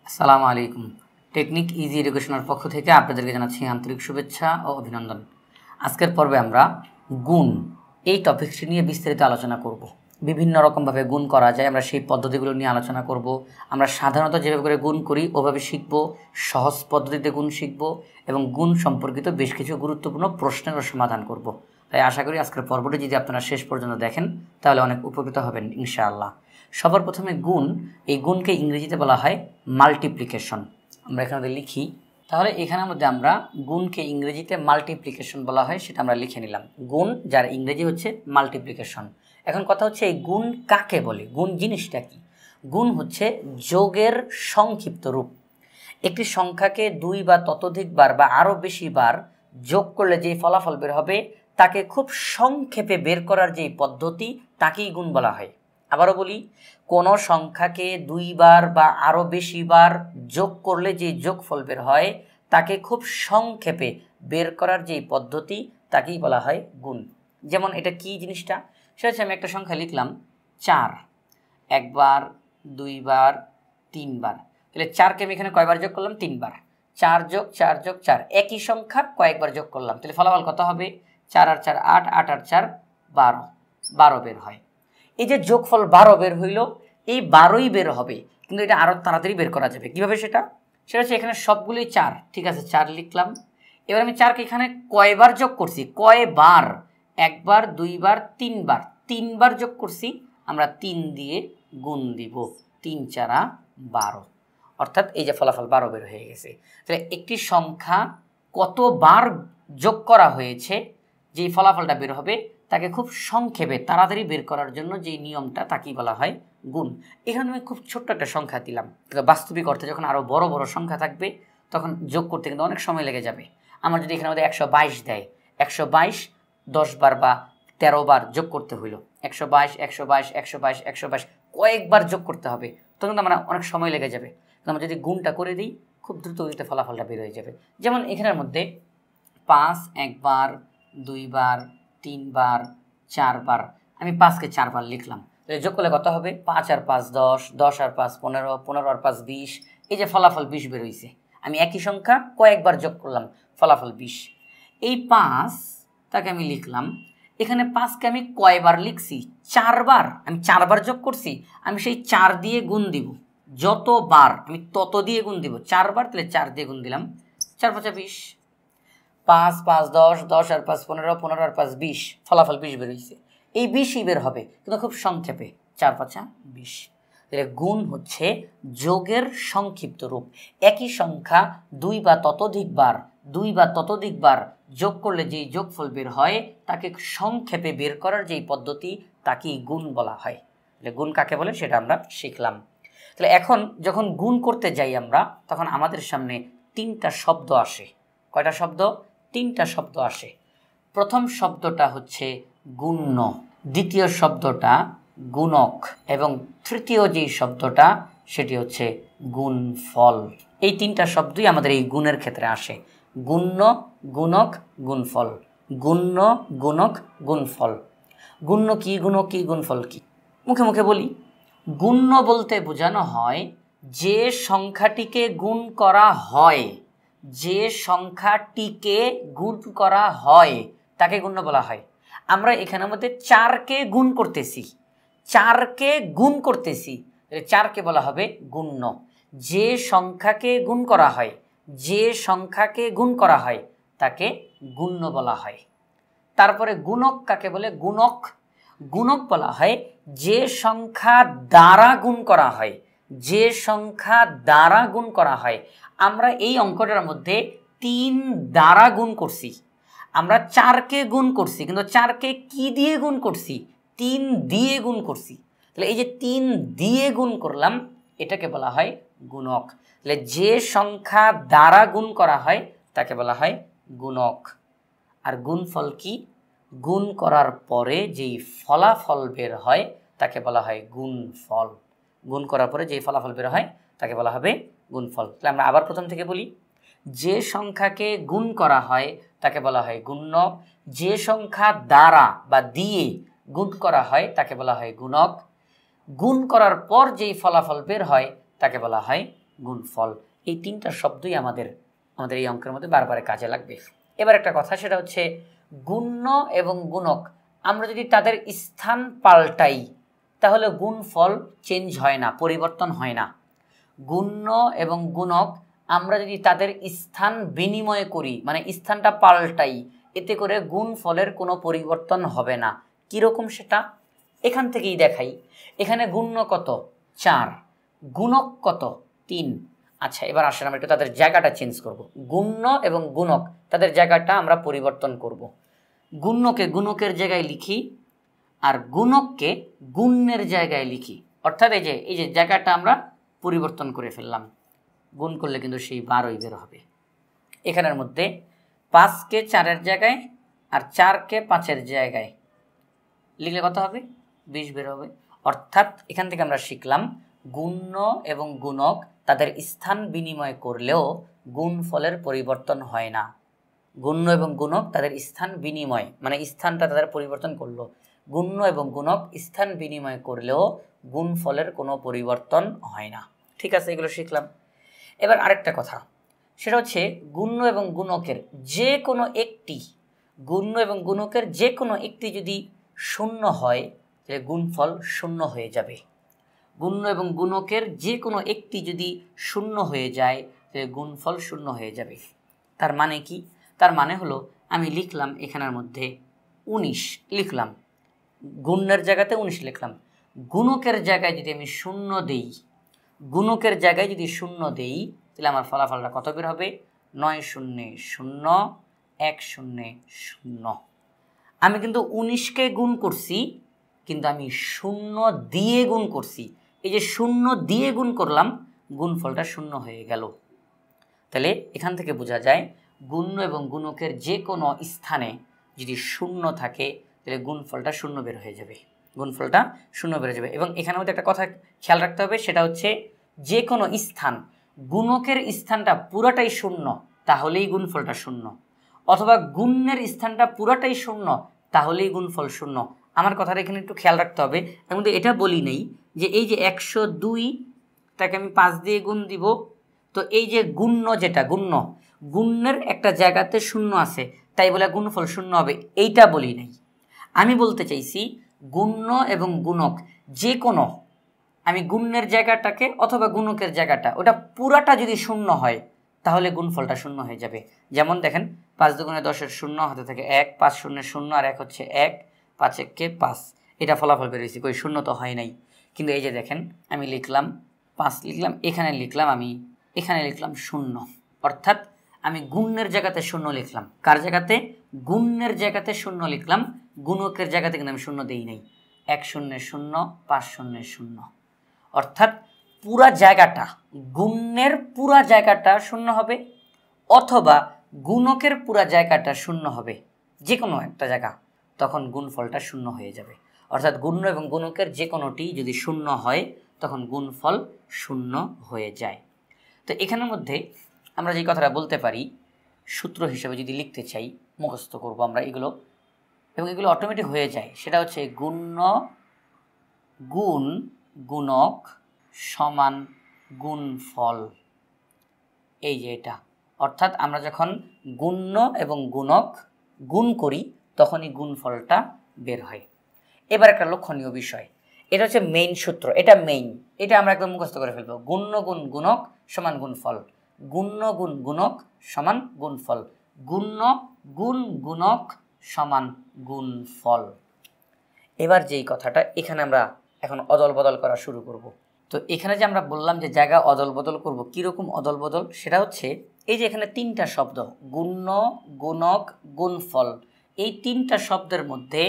আসসালামু আলাইকুম। Technique easy এডুকেশনের পক্ষ থেকে আপনাদেরকে জানাচ্ছি আন্তরিক শুভেচ্ছা ও অভিনন্দন। আজকের পর্বে আমরা গুণ এই টপিকটি নিয়ে বিস্তারিত আলোচনা করব। বিভিন্ন রকমভাবে গুণ করা যায়, আমরা সেই পদ্ধতিগুলো নিয়ে আলোচনা করব। আমরা সাধারণত যেভাবে করে গুণ করি ওভাবে শিখব, সহজ পদ্ধতিতে গুণ শিখব এবং গুণ সম্পর্কিত বেশ কিছু গুরুত্বপূর্ণ প্রশ্নেরও সমাধান করব। তাই আশা করি আজকের পর্বটি যদি আপনারা শেষ পর্যন্ত দেখেন তাহলে অনেক উপকৃত হবেন ইনশাআল্লাহ। সবার প্রথমে গুণ, এই গুণকে ইংরেজিতে বলা হয় মাল্টিপ্লিকেশন। আমরা এখানে লিখি, তাহলে এখানের মধ্যে আমরা গুণকে ইংরেজিতে মাল্টিপ্লিকেশন বলা হয় সেটা আমরা লিখে নিলাম। গুণ যার ইংরেজি হচ্ছে মাল্টিপ্লিকেশন। এখন কথা হচ্ছে এই গুণ কাকে বলে, গুণ জিনিসটা কি? গুণ হচ্ছে যোগের সংক্ষিপ্ত রূপ। একটি সংখ্যাকে দুই বা ততোধিক বার বা আরও বেশি বার যোগ করলে যে ফলাফল বের হবে তাকে খুব সংক্ষেপে বের করার যে পদ্ধতি তাকেই গুণ বলা হয়। আবারও বলি, কোনো সংখ্যাকে দুইবার বা আরও বেশি বার যোগ করলে যে যোগফল বের হয় তাকে খুব সংক্ষেপে বের করার যে পদ্ধতি তাকেই বলা হয় গুণ। যেমন এটা কি জিনিসটা, সেটা হচ্ছে আমি একটা সংখ্যা লিখলাম 4, একবার, দুইবার, তিনবার। তাহলে 4কে আমি এখানে কয়বার যোগ করলাম? 3বার। 4 যোগ 4 যোগ 4, একই সংখ্যা কয়েকবার যোগ করলাম, তাহলে ফলাফল কত হবে? 4 আর 4 8, 8 আর 4 12, 12 বের হয়। এই যে যোগফল 12 বের হইল, এই 12ই বের হবে, কিন্তু এটা আরও তাড়াতাড়ি বের করা যাবে। কীভাবে সেটা হচ্ছে এখানে সবগুলোই 4, ঠিক আছে, 4 লিখলাম। এবার আমি 4কে এখানে কয়বার যোগ করছি, কয়বার, একবার, দুইবার, তিনবার, 3বার যোগ করছি, আমরা 3 দিয়ে গুণ দিব, 3 4 12, অর্থাৎ এই যে ফলাফল 12 বের হয়ে গেছে। তাহলে একটি সংখ্যা কতবার যোগ করা হয়েছে যে ফলাফলটা বের হবে তাকে খুব সংক্ষেপে তাড়াতাড়ি বের করার জন্য যে নিয়মটা তাকেই বলা হয় গুণ। এখানে আমি খুব ছোট্ট একটা সংখ্যা দিলাম, বাস্তবিক অর্থে যখন আরও বড় বড় সংখ্যা থাকবে তখন যোগ করতে কিন্তু অনেক সময় লেগে যাবে। আমার যদি এখানে আমাদের 122 দেয়, 122 10 বার বা 13 বার যোগ করতে হইল, 122 122 122 122 কয়েকবার যোগ করতে হবে, তখন তো আমার অনেক সময় লেগে যাবে। আমরা যদি গুণটা করে দিই খুব দ্রুত গতিতে ফলাফলটা বের হয়ে যাবে। যেমন এখানের মধ্যে 5 একবার, দুইবার, 3বার, 4বার, আমি 5কে 4বার লিখলাম, তাহলে যোগ করলে কত হবে? 5 আর 5 10, 10 আর 5 15, 15 আর 5 20, এই যে ফলাফল 20 বের হয়েছে। আমি একই সংখ্যা কয়েকবার যোগ করলাম, ফলাফল 20। এই 5 তাকে আমি লিখলাম, এখানে 5কে আমি কয়বার লিখছি? 4বার। আমি 4বার যোগ করছি, আমি সেই 4 দিয়ে গুণ দিব, যতবার আমি তত দিয়ে গুণ দিব। 4বার, তাহলে 4 দিয়ে গুণ দিলাম, 4 5 20, 5 5 10, 10 আর 5 15, 15 আর 5 20, ফলাফল 20 বের হয়েছে। এই 20ই বের হবে, কিন্তু খুব সংক্ষেপে, 4 5 20। তাহলে গুণ হচ্ছে যোগের সংক্ষিপ্ত রূপ। একই সংখ্যা দুই বা ততোধিক বার যোগ করলে যেই যোগফল বের হয় তাকে সংক্ষেপে বের করার যেই পদ্ধতি তাকেই গুণ বলা হয়। তাহলে গুণ কাকে বলে সেটা আমরা শিখলাম। তাহলে এখন যখন গুণ করতে যাই আমরা, তখন আমাদের সামনে 3টা শব্দ আসে। কয়টা শব্দ? 3টা শব্দ আসে। প্রথম শব্দটা হচ্ছে গুণ্য, দ্বিতীয় শব্দটা গুণক এবং তৃতীয় যেই শব্দটা সেটি হচ্ছে গুণফল। এই 3টা শব্দই আমাদের এই গুণের ক্ষেত্রে আসে। গুণ্য, গুণক, গুণফল। গুণ্য, গুণক, গুণফল। গুণ্য কি, গুণক কি, গুণফল কি? মুখে মুখে বলি। গুণ্য বলতে বোঝানো হয় যে সংখ্যাটিকে গুণ করা হয়, যে সংখ্যাটিকে গুণ করা হয় তাকে গুণ্য বলা হয়। আমরা এখানের মধ্যে 4কে গুণ করতেছি, 4কে গুণ করতেছি, 4কে বলা হবে গুণ্য। যে সংখ্যাকে গুণ করা হয়, যে সংখ্যাকে গুণ করা হয় তাকে গুণ্য বলা হয়। তারপরে গুণক কাকে বলে? গুণক, গুণক বলা হয় যে সংখ্যা দ্বারা গুণ করা হয়, যে সংখ্যা দ্বারা গুণ করা হয়। আমরা এই অঙ্কটার মধ্যে 3 দ্বারা গুণ করছি, আমরা 4কে গুণ করছি, কিন্তু 4কে কি দিয়ে গুণ করছি? 3 দিয়ে গুণ করছি। তাহলে এই যে 3 দিয়ে গুণ করলাম এটাকে বলা হয় গুণক। তাহলে যে সংখ্যা দ্বারা গুণ করা হয় তাকে বলা হয় গুণক। আর গুণফল কি? গুণ করার পরে যেই ফলাফল বের হয় তাকে বলা হয় গুণফল। গুণ করার পরে যেই ফলাফল বের হয় তাকে বলা হবে গুণফল। তাহলে আমরা আবার প্রথম থেকে বলি। যে সংখ্যাকে গুণ করা হয় তাকে বলা হয় গুণ্য, যে সংখ্যা দ্বারা বা দিয়ে গুণ করা হয় তাকে বলা হয় গুণক, গুণ করার পর যেই ফলাফল বের হয় তাকে বলা হয় গুণফল। এই তিনটা শব্দই আমাদের এই অঙ্কের মধ্যে বারবার কাজে লাগবে। এবার একটা কথা, সেটা হচ্ছে গুণ্য এবং গুণক আমরা যদি তাদের স্থান পাল্টাই তাহলে গুণফল চেঞ্জ হয় না, পরিবর্তন হয় না। গুণ্য এবং গুণক আমরা যদি তাদের স্থান বিনিময় করি, মানে স্থানটা পাল্টাই, এতে করে গুণফলের কোনো পরিবর্তন হবে না। কীরকম সেটা এখান থেকেই দেখাই। এখানে গুণ্য কত 4, গুণক কত 3। আচ্ছা, এবার আসেন আমরা একটু তাদের জায়গাটা চেঞ্জ করব। গুণ্য এবং গুণক তাদের জায়গাটা আমরা পরিবর্তন করব। গুণ্যকে গুণকের জায়গায় লিখি আর গুণককে গুণ্যের জায়গায় লিখি, অর্থাৎ এই যে জায়গাটা আমরা পরিবর্তন করে ফেললাম। গুণ করলে কিন্তু সেই 12ই বের হবে। এখানের মধ্যে 5কে 4-এর জায়গায় আর 4কে 5-এর জায়গায় লিখলে কত হবে 20 বের হবে। অর্থাৎ এখান থেকে আমরা শিখলাম গুণ্য এবং গুণক তাদের স্থান বিনিময় করলেও গুণফলের পরিবর্তন হয় না। গুণ্য এবং গুণক তাদের স্থান বিনিময়, মানে স্থানটা তাদের পরিবর্তন করলো। গুণ্য এবং গুণক স্থান বিনিময় করলেও গুণফলের কোনো পরিবর্তন হয় না। ঠিক আছে, এগুলো শিখলাম। এবার আরেকটা কথা, সেটা হচ্ছে গুণ্য এবং গুণকের যে কোনো একটি, গুণ্য এবং গুণকের যে কোনো একটি যদি শূন্য হয় তাহলে গুণফল শূন্য হয়ে যাবে। গুণ্য এবং গুণকের যে কোনো একটি যদি শূন্য হয়ে যায় তাহলে গুণফল শূন্য হয়ে যাবে। তার মানে কি? তার মানে হলো আমি লিখলাম এখানের মধ্যে 19 লিখলাম, গুণ্যের জায়গাতে 19 লিখলাম। গুণকের জায়গায় যদি আমি শূন্য দেই, গুণকের জায়গায় যদি শূন্য দেই তাহলে আমার ফলাফলটা কত বের হবে 9 0 0 1 0 0। আমি কিন্তু 19কে গুণ করছি, কিন্তু আমি শূন্য দিয়ে গুণ করছি। এই যে শূন্য দিয়ে গুণ করলাম, গুণফলটা শূন্য হয়ে গেল। তাহলে এখান থেকে বোঝা যায় গুণ্য এবং গুণকের যে কোনো স্থানে যদি শূন্য থাকে তাহলে গুণফলটা শূন্য বের হয়ে যাবে, গুণফলটা শূন্য বের হয়ে যাবে। এবং এখানে মধ্যে একটা কথা খেয়াল রাখতে হবে, সেটা হচ্ছে যে কোনো স্থান, গুণকের স্থানটা পুরাটাই শূন্য তাহলেই গুণফলটা শূন্য, অথবা গুণ্যের স্থানটা পুরাটাই শূন্য তাহলেই গুণফল শূন্য। আমার কথাটা এখানে একটু খেয়াল রাখতে হবে। এর মধ্যে এটা বলি নেই যে এই যে 102 তাকে আমি 5 দিয়ে গুণ দিব, তো এই যে গুণ্য, যেটা গুণ্য, গুণ্যের একটা জায়গাতে শূন্য আছে তাই বলে গুণফল শূন্য হবে, এইটা বলি নাই। আমি বলতে চাইছি গুণ্য এবং গুণক যে কোনো, আমি গুণ্যের জায়গাটাকে অথবা গুণকের জায়গাটা ওটা পুরাটা যদি শূন্য হয় তাহলে গুণফলটা শূন্য হয়ে যাবে। যেমন দেখেন 5 দুগুণে 10-এর শূন্য হাতে থাকে 1, 5 শূন্যের শূন্য আর 1 হচ্ছে 1, 5 1 5, এটা ফলাফল বেরিয়েছে, কই শূন্য তো হয় নাই। কিন্তু এই যে দেখেন আমি লিখলাম 5 লিখলাম, এখানে লিখলাম আমি, এখানে লিখলাম শূন্য, অর্থাৎ আমি গুণ্যের জায়গাতে শূন্য লিখলাম। কার জায়গাতে? গুণ্যের জায়গাতে শূন্য লিখলাম, গুণকের জায়গাতে কিন্তু আমি শূন্য দেই নাই। 1 0 0 5 0 0, অর্থাৎ পুরা জায়গাটা, গুণ্যের পুরা জায়গাটা শূন্য হবে অথবা গুণকের পুরা জায়গাটা শূন্য হবে, যে কোনো একটা জায়গা, তখন গুণফলটা শূন্য হয়ে যাবে। অর্থাৎ গুণ্য এবং গুণকের যে কোনোটি যদি শূন্য হয় তখন গুণফল শূন্য হয়ে যায়। তো এখানের মধ্যে আমরা যে কথাটা বলতে পারি, সূত্র হিসেবে যদি লিখতে চাই, মুখস্থ করব আমরা এগুলো এবং এগুলো অটোমেটিক হয়ে যায়। সেটা হচ্ছে গুণ্য গুণ গুণক সমান গুণফল। এই যে এটা, অর্থাৎ আমরা যখন গুণ্য এবং গুণক গুণ করি তখনই গুণফলটা বের হয়। এবার একটা লক্ষণীয় বিষয়, এটা হচ্ছে মেইন সূত্র, এটা মেইন, এটা আমরা একদম মুখস্থ করে ফেলবো। গুণ্য গুণ গুণক সমান গুণফল, গুণ্য গুণ গুণক সমান গুণফল, গুণ্য গুণ গুণক সমান গুণফল। এবার যেই কথাটা এখানে আমরা এখন অদল বদল করা শুরু করব। তো এখানে যে আমরা বললাম যে জায়গা অদল বদল করব, কীরকম অদল বদল, সেটা হচ্ছে এই যে এখানে 3টা শব্দ গুণ্য গুণক গুণফল, এই 3টা শব্দের মধ্যে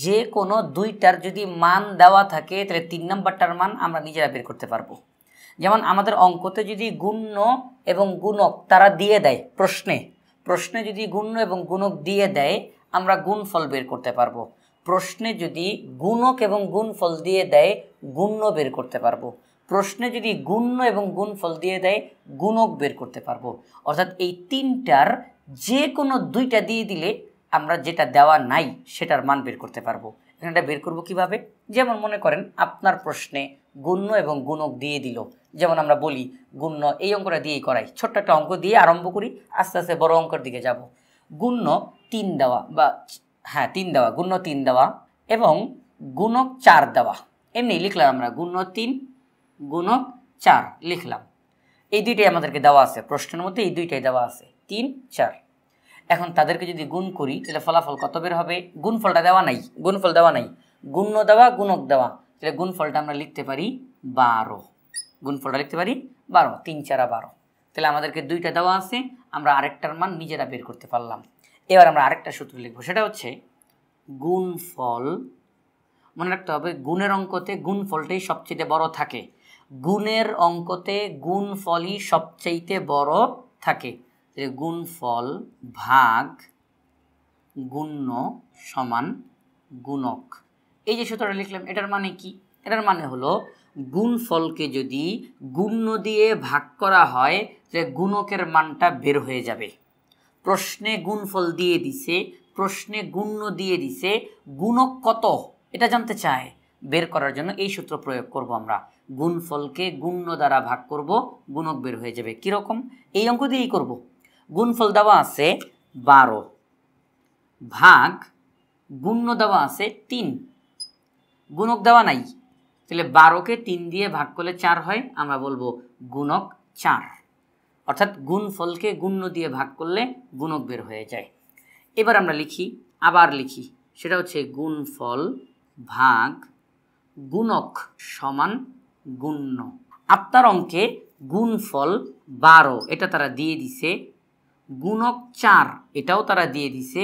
যে কোনো 2টার যদি মান দেওয়া থাকে তাহলে 3 নম্বরটার মান আমরা নিজেরা বের করতে পারবো। যেমন আমাদের অঙ্কতে যদি গুণ্য এবং গুণক তারা দিয়ে দেয়, প্রশ্নে যদি গুণ্য এবং গুণক দিয়ে দেয় আমরা গুণফল বের করতে পারবো। প্রশ্নে যদি গুণক এবং গুণফল দিয়ে দেয় গুণ্য বের করতে পারবো। প্রশ্নে যদি গুণ্য এবং গুণফল দিয়ে দেয় গুণক বের করতে পারবো। অর্থাৎ এই 3টার যে কোনো 2টা দিয়ে দিলে আমরা যেটা দেওয়া নাই সেটার মান বের করতে পারবো। এখানটা বের করব কিভাবে? যেমন মনে করেন আপনার প্রশ্নে গুণ্য এবং গুণক দিয়ে দিল, যেমন আমরা বলি গুণ্য এই অঙ্কটা দিয়েই করাই, ছোট্ট একটা অঙ্ক দিয়ে আরম্ভ করি, আস্তে আস্তে বড় অঙ্কের দিকে যাব। গুণ্য 3 দেওয়া বা 3 দেওয়া, গুণ্য 3 দেওয়া এবং গুণক 4 দেওয়া, এমনি লিখলাম আমরা গুণ্য 3 গুণক 4 লিখলাম। এই দুইটাই আমাদেরকে দেওয়া আছে প্রশ্নের মধ্যে, এই দুইটাই দেওয়া আছে 3 4। এখন তাদেরকে যদি গুণ করি তাহলে ফলাফল কত বের হবে? গুণফলটা দেওয়া নাই, গুণফল দেওয়া নাই, গুণ্য দেওয়া গুণক দেওয়া, তাহলে গুণফলটা আমরা লিখতে পারি 12। গুণফলটা লিখতে পারি 12, 3 4 12। তাহলে আমাদেরকে দুইটা দেওয়া আছে, আমরা আরেকটার মান নিজেরা বের করতে পারলাম। এবার আমরা আরেকটা সূত্র লিখব, সেটা হচ্ছে গুণফল। মনে রাখতে হবে গুণের অঙ্কতে গুণফলটাই সবচেয়ে বড় থাকে, গুণের অঙ্কতে গুণফলই সবচাইতে বড় থাকে। গুণফল ভাগ গুণ্য সমান গুণক। এই যে সূত্রটা লিখলাম এটার মানে কি? এটার মানে হলো গুণফলকে যদি গুণ্য দিয়ে ভাগ করা হয় তাহলে গুণকের মানটা বের হয়ে যাবে। প্রশ্নে গুণফল দিয়ে দিছে, প্রশ্নে গুণ্য দিয়ে দিছে, গুণক কত এটা জানতে চায়, বের করার জন্য এই সূত্র প্রয়োগ করব আমরা। গুণফলকে গুণ্য দ্বারা ভাগ করব, গুণক বের হয়ে যাবে। কীরকম? এই অঙ্ক দিয়েই করব। গুণফল দেওয়া আছে 12 ভাগ গুণ্য দেওয়া আছে 3, গুণক দেওয়া নাই, তাহলে 12কে 3 দিয়ে ভাগ করলে 4 হয়, আমরা বলবো গুণক 4। অর্থাৎ গুণফলকে গুণ্য দিয়ে ভাগ করলে গুণক বের হয়ে যায়। এবার আমরা লিখি, আবার লিখি, সেটা হচ্ছে গুণফল ভাগ গুণক সমান গুণ্য। আপনার অঙ্কে গুণফল 12 এটা তারা দিয়ে দিছে, গুণক 4 এটাও তারা দিয়ে দিছে,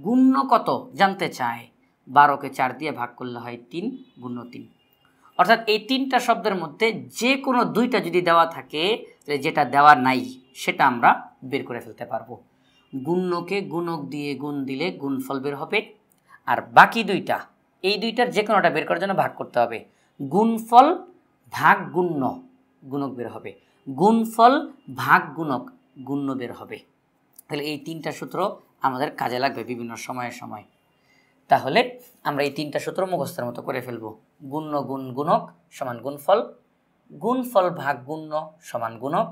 গুণ্য কত জানতে চায়। 12কে 4 দিয়ে ভাগ করলে হয় 3, গুণ্য 3। অর্থাৎ এই 3টা শব্দের মধ্যে যে কোনো দুইটা যদি দেওয়া থাকে, যেটা দেওয়া নাই সেটা আমরা বের করে ফেলতে পারবো। গুণ্যকে গুণক দিয়ে গুণ দিলে গুণফল বের হবে, আর বাকি দুইটা, এই দুইটার যে কোনোটা বের করার জন্য ভাগ করতে হবে। গুণফল ভাগ গুণ্য, গুণক বের হবে, গুণফল ভাগ গুণক, গুণ্য বের হবে। তাহলে এই 3টা সূত্র আমাদের কাজে লাগবে বিভিন্ন সময়ে সময়। তাহলে আমরা এই 3টা সূত্র মুখস্থের মতো করে ফেলব। গুণ্য গুণ গুণক সমান গুণফল, গুণফল ভাগ গুণ্য সমান গুণক,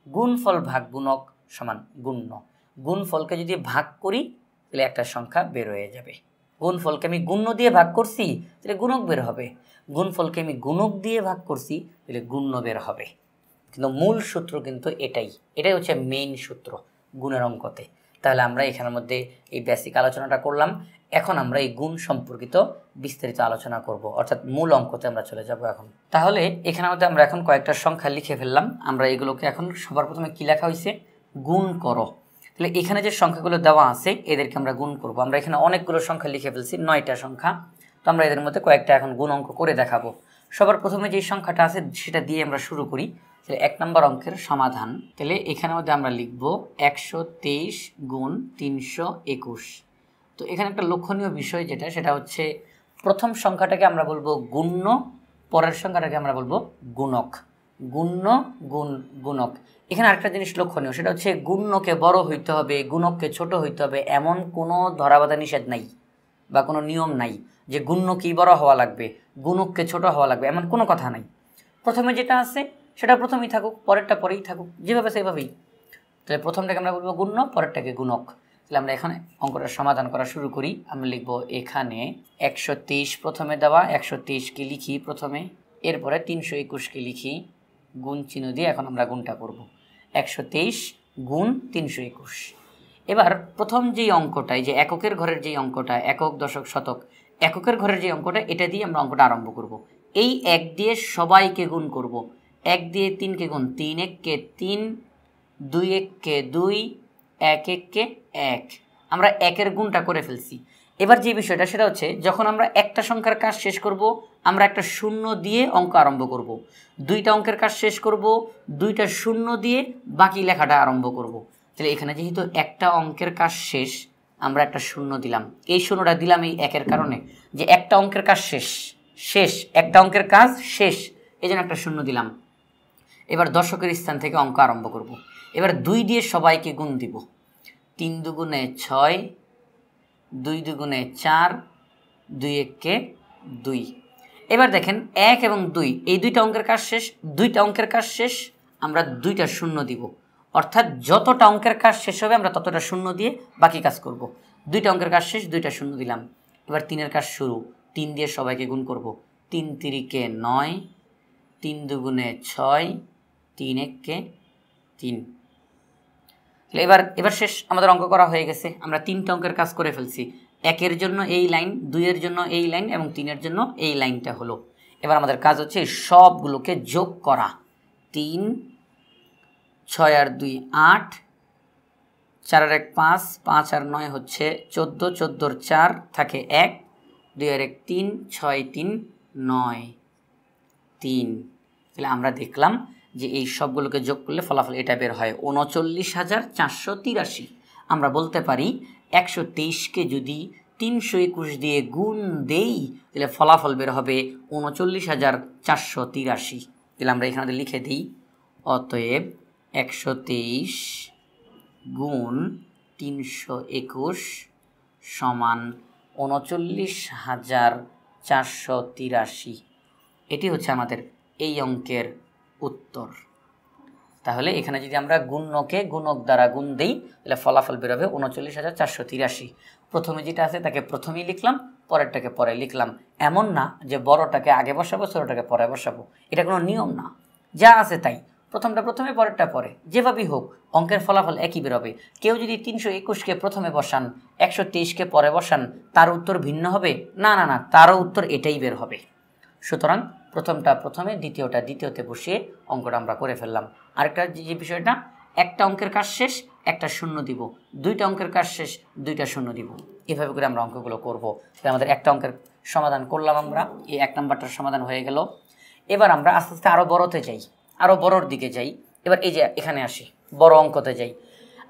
গুণফল ভাগ গুণক সমান গুণ্য। গুণফলকে যদি ভাগ করি তাহলে একটা সংখ্যা বের হয়ে যাবে। গুণফলকে আমি গুণ্য দিয়ে ভাগ করছি তাহলে গুণক বের হবে, গুণফলকে আমি গুণক দিয়ে ভাগ করছি তাহলে গুণ্য বের হবে। কিন্তু মূল সূত্র কিন্তু এটাই হচ্ছে মেইন সূত্র গুণের অঙ্কতে। তাহলে আমরা এখানের মধ্যে এই বেসিক আলোচনাটা করলাম। এখন আমরা এই গুণ সম্পর্কিত বিস্তারিত আলোচনা করব, অর্থাৎ মূল অঙ্কতে আমরা চলে যাব এখন। তাহলে এখানের মধ্যে আমরা এখন কয়েকটা সংখ্যা লিখে ফেললাম। আমরা এগুলোকে এখন সবার প্রথমে কি লেখা হয়েছে? গুণ করো। তাহলে এখানে যে সংখ্যাগুলো দেওয়া আছে এদেরকে আমরা গুণ করব। আমরা এখানে অনেকগুলো সংখ্যা লিখে ফেলছি, 9টা সংখ্যা। তো আমরা এদের মধ্যে কয়েকটা এখন গুণ অঙ্ক করে দেখাবো। সবার প্রথমে যে সংখ্যাটা আছে সেটা দিয়ে আমরা শুরু করি। তাহলে 1 নম্বর অঙ্কের সমাধান। তাহলে এখানের মধ্যে আমরা লিখব 123 গুণ 321। তো এখানে একটা লক্ষণীয় বিষয় সেটা হচ্ছে প্রথম সংখ্যাটাকে আমরা বলবো গুণ্য, পরের সংখ্যাটাকে আমরা বলবো গুণক। গুণ্য গুণ গুণক। এখানে আরেকটা জিনিস লক্ষণীয়, সেটা হচ্ছে গুণ্যকে বড় হইতে হবে, গুণককে ছোট হইতে হবে, এমন কোনো ধরাবাধা নিষেধ নাই বা কোনো নিয়ম নাই যে গুণ্যকেই বড় হওয়া লাগবে, গুণককে ছোট হওয়া লাগবে, এমন কোনো কথা নাই। প্রথমে যেটা আছে সেটা প্রথমেই থাকুক, পরেরটা পরেই থাকুক, যেভাবে সেভাবেই। তাহলে প্রথমটাকে আমরা বলবো গুণ্য, পরেরটাকে গুণক। তাহলে আমরা এখানে অঙ্কটা সমাধান করা শুরু করি। আমরা লিখব এখানে 123 প্রথমে দেওয়া, 123কে লিখি প্রথমে, এরপরে 321কে লিখি, গুণ চিহ্ন দিয়ে এখন আমরা গুণটা করব। 123 গুণ 321। এবার প্রথম যেই অঙ্কটা, এই যে এককের ঘরের যেই অঙ্কটা, একক দশক শতক, এককের ঘরের যে অঙ্কটা, এটা দিয়ে আমরা অঙ্কটা আরম্ভ করব। এই 1 দিয়ে সবাইকে গুণ করব। 1 দিয়ে 3কে গুণ, 3 1কে 3, 2 1কে 2, 1 1কে 1। আমরা 1-এর গুণটা করে ফেলছি। এবার যে বিষয়টা সেটা হচ্ছে যখন আমরা একটা সংখ্যার কাজ শেষ করব, আমরা একটা শূন্য দিয়ে অঙ্ক আরম্ভ করব। 2টা অঙ্কের কাজ শেষ করব, 2টা শূন্য দিয়ে বাকি লেখাটা আরম্ভ করব। তাহলে এখানে যেহেতু একটা অঙ্কের কাজ শেষ, আমরা একটা শূন্য দিলাম। এই শূন্যটা দিলাম এই 1-এর কারণে যে একটা অঙ্কের কাজ শেষ, একটা অঙ্কের কাজ শেষ, এই জন্য একটা শূন্য দিলাম। এবার দশকের স্থান থেকে অঙ্ক আরম্ভ করব। এবার 2 দিয়ে সবাইকে গুণ দিব। 3 দুগুণে 6, 2 দুগুণে 4, 2 1 2। এবার দেখেন 1 এবং 2 এই দুইটা অঙ্কের কাজ শেষ, দুইটা অঙ্কের কাজ শেষ, আমরা দুইটা শূন্য দিব, অর্থাৎ যতটা অঙ্কের কাজ শেষ হবে আমরা ততটা শূন্য দিয়ে বাকি কাজ করব। দুইটা অঙ্কের কাজ শেষ, দুইটা শূন্য দিলাম। এবার 3-এর কাজ শুরু, 3 দিয়ে সবাইকে গুণ করব। 3 3 9, 3 2 6, 3 1 3। এবার শেষ, আমাদের অঙ্ক করা হয়ে গেছে। আমরা 3টা অঙ্কের কাজ করে ফেলছি। 1-এর জন্য এই লাইন, 2-এর জন্য এই লাইন এবং 3-এর জন্য এই লাইনটা হলো। এবার আমাদের কাজ হচ্ছে সবগুলোকে যোগ করা। 3 6 আর 2 8, 4 আর 1 5, 5 আর 9 হচ্ছে 14, 14 আর 4 থাকে 1, 2 আর 1 3, 6 3 9 3। তাহলে আমরা দেখলাম যে এই সবগুলোকে যোগ করলে ফলাফল এটা বের হয় 39,483। আমরা বলতে পারি 123কে যদি 321 দিয়ে গুণ দেই তাহলে ফলাফল বের হবে 39,483। তাহলে আমরা এখানে লিখে দিই, অতএব 123 গুণ 321 সমান 39,483। এটি হচ্ছে আমাদের এই অঙ্কের উত্তর। তাহলে এখানে যদি আমরা গুণকে গুণক দ্বারা গুণ দেই তাহলে ফলাফল বেরোবে 39,483। প্রথমে যেটা আছে তাকে প্রথমেই লিখলাম, পরেরটাকে পরে লিখলাম। এমন না যে বড়টাকে আগে বসাবো ছোটটাকে পরে বসাবো, এটা কোনো নিয়ম না। যা আছে তাই, প্রথমটা প্রথমে পরেরটা পরে, যেভাবেই হোক অঙ্কের ফলাফল একই বেরোবে। কেউ যদি 321কে প্রথমে বসান, 123কে পরে বসান, তার উত্তর ভিন্ন হবে? না না না, তারও উত্তর এটাই বের হবে। সুতরাং প্রথমটা প্রথমে, দ্বিতীয়টা দ্বিতীয়তে বসিয়ে অঙ্কটা আমরা করে ফেললাম। আরেকটা যে বিষয়টা, একটা অঙ্কের কাজ শেষ একটা শূন্য দিব, দুইটা অঙ্কের কাজ শেষ দুইটা শূন্য দিব, এভাবে করে আমরা অঙ্কগুলো করব। তাই আমাদের একটা অঙ্কের সমাধান করলাম, আমরা এই 1 নম্বরটার সমাধান হয়ে গেল। এবার আমরা আস্তে আস্তে আরও বড়তে যাই, আরও বড়র দিকে যাই। এবার এই যে এখানে আসি, বড় অঙ্কতে যাই।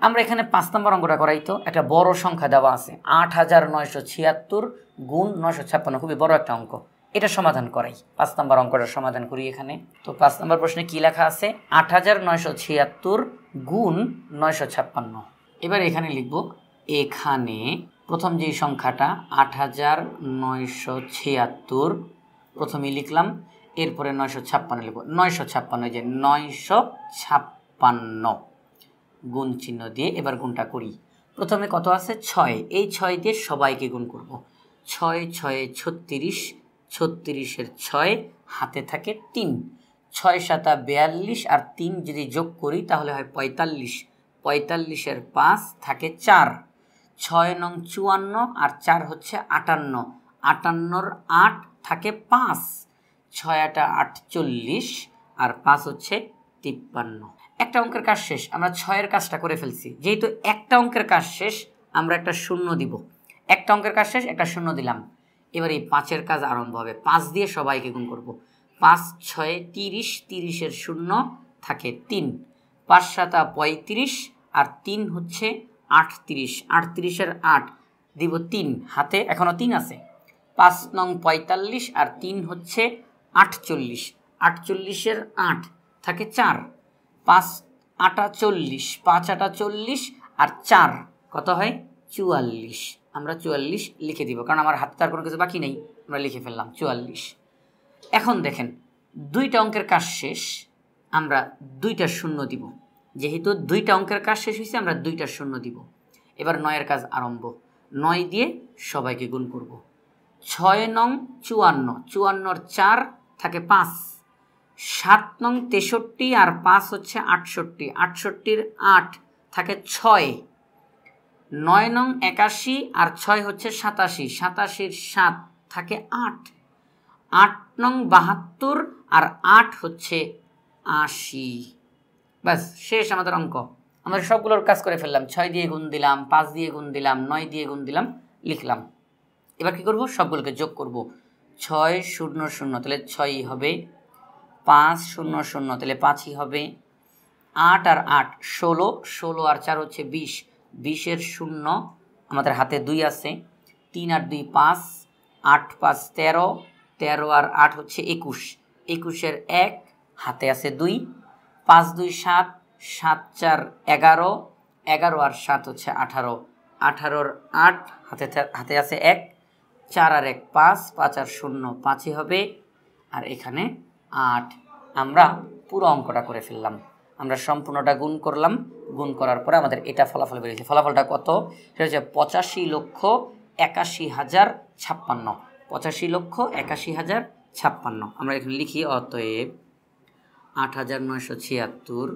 আমরা এখানে 5 নম্বর অঙ্কটা করাই তো। একটা বড় সংখ্যা দেওয়া আছে 8,976 গুণ 956, খুবই বড় একটা অঙ্ক। এটা সমাধান করাই, 5 নম্বর অঙ্কটা সমাধান করি এখানে। তো 5 নম্বর প্রশ্নে কি লেখা আছে? 8,976 গুণ 956। এবার এখানে লিখব, এখানে প্রথম যে সংখ্যাটা 8,976 প্রথমেই লিখলাম, এরপরে 956 লিখব। 956, যে 956 গুণ চিহ্ন দিয়ে এবার গুণটা করি। প্রথমে কত আছে? 6। এই 6 দিয়ে সবাইকে গুণ করব। 6 6 36, 36-এর 6 হাতে থাকে 3, 6 7 42 আর 3 যদি যোগ করি তাহলে হয় 45, 45-এর 5 থাকে 4, 6 নং 54 আর 4 হচ্ছে 58, 58-র 8 থাকে 5, 6 8 48 আর 5 হচ্ছে 53। একটা অঙ্কের কাজ শেষ, আমরা 6-এর কাজটা করে ফেলছি। যেহেতু একটা অঙ্কের কাজ শেষ আমরা একটা শূন্য দিব, একটা অঙ্কের কাজ শেষ একটা শূন্য দিলাম। এবার এই 5-এর কাজ আরম্ভ হবে, 5 দিয়ে সবাইকে গুণ করব। 5 6 30, 30-এর 0 থাকে 3, 5 7 35 আর 3 হচ্ছে 38, 38-এর 8 দিব 3, হাতে এখনও 3 আছে। 5 নং 45 আর 3 হচ্ছে 48, 48-এর 8 থাকে 4, 5 48, 5 48 আর 4 কত হয়? 44। আমরা 44 লিখে দিব, কারণ আমার হাতে তার কোনো কিছু বাকি নেই, আমরা লিখে ফেললাম 44। এখন দেখেন, দুইটা অঙ্কের কাজ শেষ, আমরা দুইটা শূন্য দিব। যেহেতু দুইটা অঙ্কের কাজ শেষ হয়েছে আমরা দুইটা শূন্য দিব। এবার 9-এর কাজ আরম্ভ, 9 দিয়ে সবাইকে গুণ করব। 6 নং 54, 54-র 4 থাকে 5, 7 নং 63 আর 5 হচ্ছে 68, 68-র 8 থাকে 6, 9 নং 81 আর 6 হচ্ছে 87, 87-র 7 থাকে 8, 8 নং 72 আর 8 হচ্ছে 80। ব্যাস শেষ আমাদের অঙ্ক। আমরা সবগুলোর কাজ করে ফেললাম, 6 দিয়ে গুণ দিলাম, 5 দিয়ে গুণ দিলাম, 9 দিয়ে গুণ দিলাম, লিখলাম। এবার কি করব? সবগুলোকে যোগ করব। 6 0 0 তাহলে 6ই হবে, 5 0 0 তাহলে 5ই হবে, 8 আর 8 16, 16 আর 4 হচ্ছে 20, 20-এর 0 আমাদের হাতে 2 আছে, 3 আর 2 5, 8 5 13, 13 আর 8 হচ্ছে 21, 21-এর 1 হাতে আছে 2, 5 2 7, 7 4 11, 11 আর 7 হচ্ছে 18, 18-র 8 হাতে আছে 1, 4 আর 1 5, 5 আর 0 5ই হবে, আর এখানে 8। আমরা পুরো অঙ্কটা করে ফেললাম। আমরা সম্পূর্ণটা গুণ করলাম, গুণ করার পরে আমাদের এটা ফলাফল বেরিয়েছে। ফলাফলটা কত? সেটা হচ্ছে 85,81,056। 85,81,056। আমরা এখানে লিখি অতএব 8,976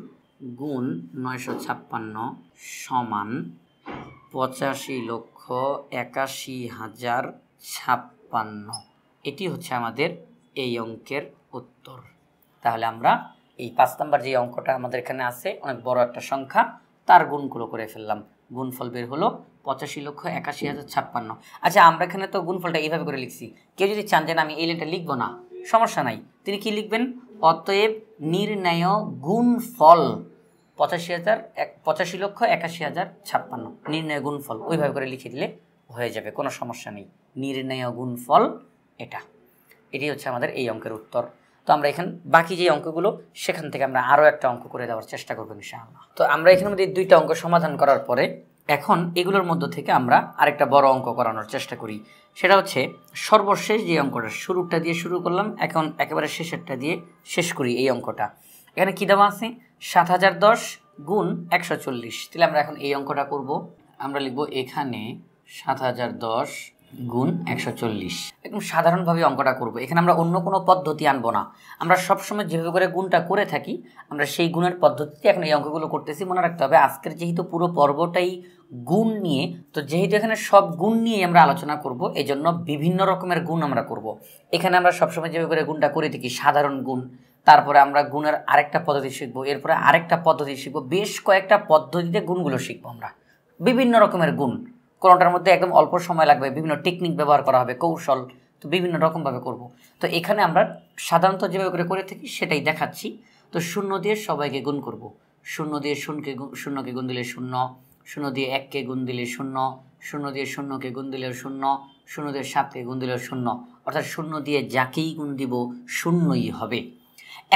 গুণ 956 সমান 85,81,056। এটি হচ্ছে আমাদের এই অঙ্কের উত্তর। তাহলে আমরা এই 5 নম্বর যে অঙ্কটা আমাদের এখানে আছে, অনেক বড় একটা সংখ্যা, তার গুণগুলো করে ফেললাম। গুণফল বের হলো 85,81,056। আচ্ছা, আমরা এখানে তো গুণফলটা এইভাবে করে লিখছি। কেউ যদি চান যে আমি এই লাইনটা লিখবো না, সমস্যা নাই, তিনি কি লিখবেন? অতএব নির্ণেয় গুণফল 85,81,056। নির্ণয় গুণফল ওইভাবে করে লিখে দিলে হয়ে যাবে, কোনো সমস্যা নেই। নির্ণেয় গুণফল এটি হচ্ছে আমাদের এই অঙ্কের উত্তর। তো আমরা এখানে বাকি যে অঙ্কগুলো, সেখান থেকে আমরা আরও একটা অঙ্ক করে দেওয়ার চেষ্টা করবো ইনশাআল্লাহ। তো আমরা এখানের মধ্যে 2টা অঙ্ক সমাধান করার পরে এখন এগুলোর মধ্য থেকে আমরা আরেকটা বড় অঙ্ক করানোর চেষ্টা করি। সেটা হচ্ছে সর্বশেষ যে অঙ্কটা, শুরুটা দিয়ে শুরু করলাম, এখন একেবারে শেষেরটা দিয়ে শেষ করি এই অঙ্কটা। এখানে কী দেওয়া আছে? 7,010 গুণ 140। তাহলে আমরা এখন এই অঙ্কটা করব। আমরা লিখব এখানে 7,010 গুণ 140। একদম সাধারণভাবে অঙ্কটা করব। এখানে আমরা অন্য কোনো পদ্ধতি আনবো না। আমরা সবসময় যেভাবে করে গুণটা করে থাকি, আমরা সেই গুণের পদ্ধতিতে এখন এই অঙ্কগুলো করতেছি। মনে রাখতে হবে আজকের যেহেতু পুরো পর্বটাই গুণ নিয়ে, তো যেহেতু এখানে সব গুণ নিয়ে আমরা আলোচনা করব, এই জন্য বিভিন্ন রকমের গুণ আমরা করব। এখানে আমরা সবসময় যেভাবে করে গুণটা করে থাকি, সাধারণ গুণ, তারপরে আমরা গুণের আরেকটা পদ্ধতি শিখবো, এরপরে আরেকটা পদ্ধতি শিখবো, বেশ কয়েকটা পদ্ধতিতে গুণগুলো শিখবো আমরা। বিভিন্ন রকমের গুণ, কোনোটার মধ্যে একদম অল্প সময় লাগবে, বিভিন্ন টেকনিক ব্যবহার করা হবে, কৌশল, তো বিভিন্ন রকমভাবে করব। তো এখানে আমরা সাধারণত যেভাবে করে থাকি সেটাই দেখাচ্ছি। তো 0 দিয়ে সবাইকে গুণ করব। 0 দিয়ে শূন্যকে গুণ দিলে 0, 0 দিয়ে 1কে গুণ দিলে 0, 0 দিয়ে 0কে গুণ দিলেও 0, 0 দিয়ে 7কে গুণ দিলেও 0, অর্থাৎ 0 দিয়ে যাকেই গুণ দিব 0ই হবে।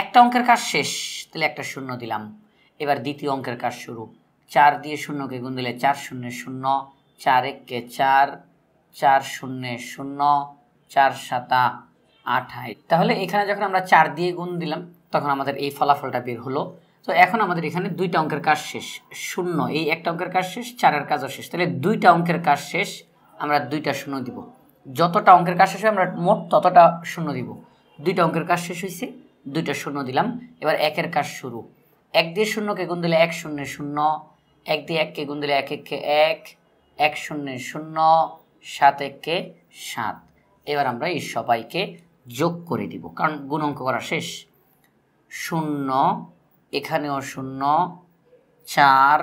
একটা অঙ্কের কাজ শেষ, তাহলে একটা 0 দিলাম। এবার দ্বিতীয় অঙ্কের কাজ শুরু। 4 দিয়ে 0কে গুণ দিলে 4 0 0, 4 1কে 4, 4 0 0, 4 7 28। তাহলে এখানে যখন আমরা 4 দিয়ে গুণ দিলাম, তখন আমাদের এই ফলাফলটা বের হলো। তো এখন আমাদের এখানে 2টা অঙ্কের কাজ শেষ। 0, এই একটা অঙ্কের কাজ শেষ, 4-এর কাজও শেষ। তাহলে 2টা অঙ্কের কাজ শেষ, আমরা 2টা 0 দিব। যতটা অঙ্কের কাজ শেষ হয় আমরা মোট ততটা 0 দিব। 2টা অঙ্কের কাজ শেষ হয়েছে, 2টা 0 দিলাম। এবার 1-এর কাজ শুরু। 1 দিয়ে 0কে গুণ দিলে 1 0 0, 1 দিয়ে 1কে গুণ দিলে 1 1কে 1, 1 0 0, 7 1কে 7। এবার আমরা এই সবাইকে যোগ করে দিব, কারণ গুণ অঙ্ক করা শেষ। 0, এখানেও 0, 4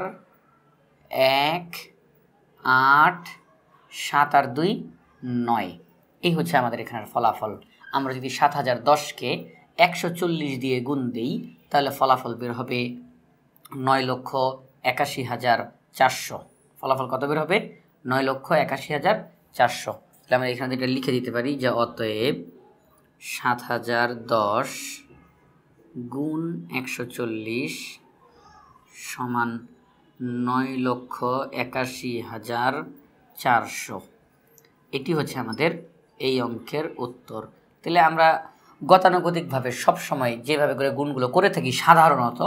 1 8, 7 আর 2 9। এই হচ্ছে আমাদের এখানের ফলাফল। আমরা যদি 7,010কে 140 দিয়ে গুণ দিই, তাহলে ফলাফল বের হবে 9,81,400। ফলাফল কত বের হবে? 9,81,400। তাহলে আমরা এখানে এটা লিখে দিতে পারি যে অতএব 7,010 গুণ 140 সমান 9,81,400। এটি হচ্ছে আমাদের এই অঙ্কের উত্তর। তাহলে আমরা গতানুগতিকভাবে সবসময় যেভাবে করে গুণগুলো করে থাকি সাধারণত,